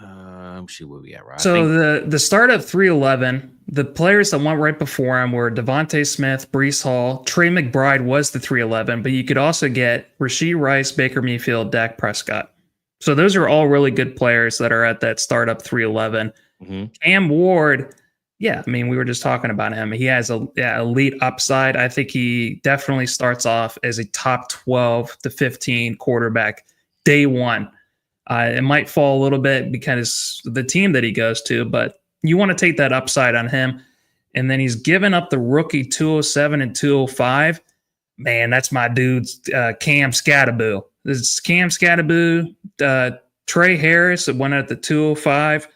Let me see where we at, right?
So the startup 311, the players that went right before him were Devontae Smith, Breece Hall, Trey McBride was the 311, but you could also get Rashee Rice, Baker Mayfield, Dak Prescott. So those are all really good players that are at that startup 311. Mm-hmm. Cam Ward, we were just talking about him. He has a elite upside. I think he definitely starts off as a top 12 to 15 quarterback day one. It might fall a little bit because of the team that he goes to, but you want to take that upside on him. And then he's given up the rookie 207 and 205. Man, that's my dude, Cam Scattaboo. This is Cam Scattaboo, Trey Harris that went at the 205.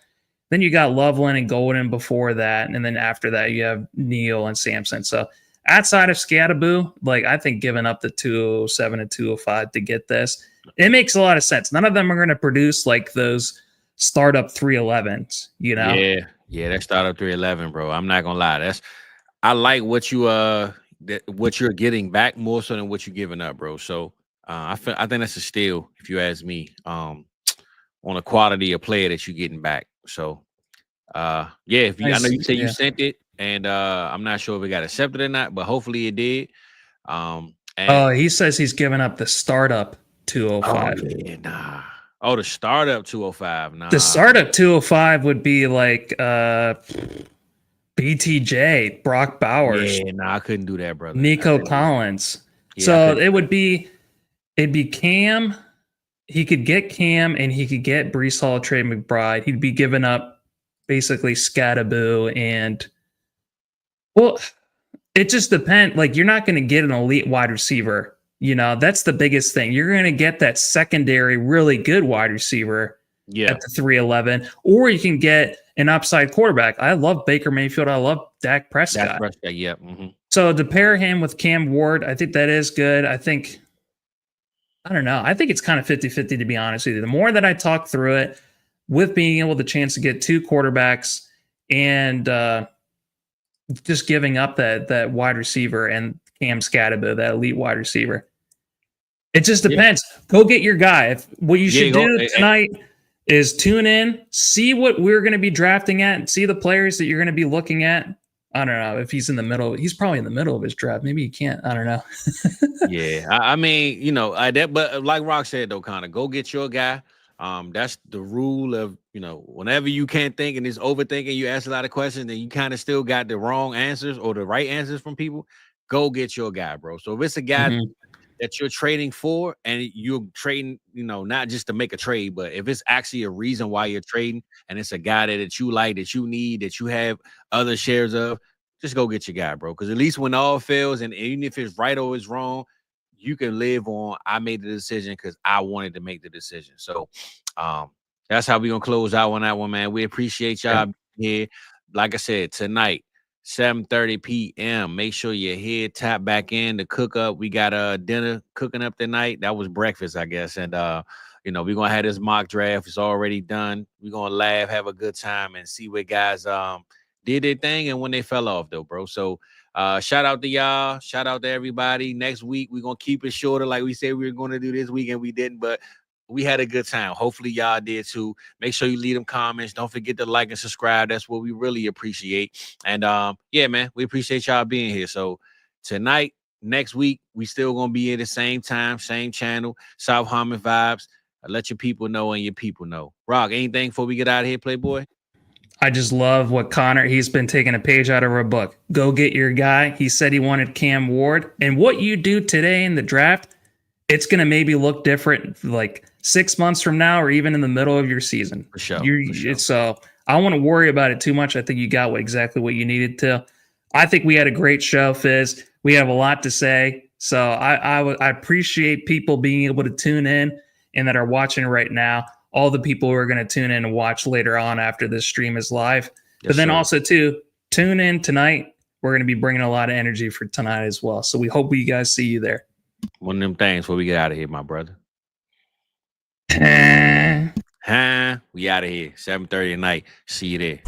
Then you got Loveland and Golden before that. And then after that, you have Neal and Sampson. So outside of Scattaboo, I think giving up the 207 and 205 to get this, it makes a lot of sense. None of them are going to produce like those startup 311s,
Yeah, that startup 311, bro. I'm not gonna lie. I like what what you're getting back more so than what you're giving up, bro. So I think that's a steal, if you ask me, on the quality of player that you're getting back. So if you, I know you said you sent it, and I'm not sure if it got accepted or not, but hopefully it did.
He says he's giving up the startup 205.
Oh, yeah, nah. Oh, the startup 205. Nah.
The startup 205 would be like BTJ, Brock Bowers.
Yeah, I couldn't do that, brother.
Nico Collins. Yeah, so it'd be Cam. He could get Cam and he could get Breece Hall, Trey McBride. He'd be giving up basically Scattaboo and Well, it just depends. Like, you're not going to get an elite wide receiver. You know, that's the biggest thing. You're going to get that secondary, really good wide receiver at the 311, or you can get an upside quarterback. I love Baker Mayfield. I love Dak Prescott.
Yeah. Mm-hmm.
So to pair him with Cam Ward, I think that is good. I don't know. I think it's kind of 50-50, to be honest with you. The more that I talk through it, with being able to chance to get two quarterbacks and just giving up that wide receiver and Cam Scatterbo, that elite wide receiver. It just depends. Yeah. Go get your guy. What you should do tonight is tune in, see what we're going to be drafting at, and see the players that you're going to be looking at. I don't know if he's in the middle. He's probably in the middle of his draft. Maybe he can't. I don't know.
Yeah. I mean, you know, but like Rock said, though, Connor, go get your guy. That's the rule of, you know, whenever you can't think and it's overthinking, you ask a lot of questions and you kind of still got the wrong answers or the right answers from people, go get your guy, bro. So if it's a guy that you're trading for and you're trading, you know, not just to make a trade, but if it's actually a reason why you're trading and it's a guy that you like, that you need, that you have other shares of, just go get your guy, bro. Because at least when all fails, and even if it's right or it's wrong, you can live on, I made the decision because I wanted to make the decision. So that's how we're going to close out on that one, man. We appreciate y'all being here. Like I said, tonight, 7:30 p.m. Make sure you're here, tap back in to cook up. We got dinner cooking up tonight. That was breakfast, I guess. And, you know, we're going to have this mock draft. It's already done. We're going to laugh, have a good time, and see what guys did their thing and when they fell off, though, bro. So, shout out to y'all. Shout out to everybody. Next week, we're going to keep it shorter like we said we were going to do this week, and we didn't, but we had a good time. Hopefully, y'all did too. Make sure you leave them comments. Don't forget to like and subscribe. That's what we really appreciate. And, yeah, man, we appreciate y'all being here. So tonight, next week, we still going to be at the same time, same channel, South Harmon Vibes. Let your people know and your people know. Rock, anything before we get out of here, Playboy?
I just love what Connor, he's been taking a page out of our book. Go get your guy. He said he wanted Cam Ward. And what you do today in the draft, it's going to maybe look different like 6 months from now or even in the middle of your season.
For sure.
So I don't want to worry about it too much. I think you got exactly what you needed to. I think we had a great show, Fizz. We have a lot to say. So I appreciate people being able to tune in and that are watching right now. All the people who are going to tune in and watch later on after this stream is live. But then also, too, tune in tonight. We're going to be bringing a lot of energy for tonight as well. So we hope you guys see you there.
One of them things before we get out of here, my brother. We out of here. 7:30 at night. See you there.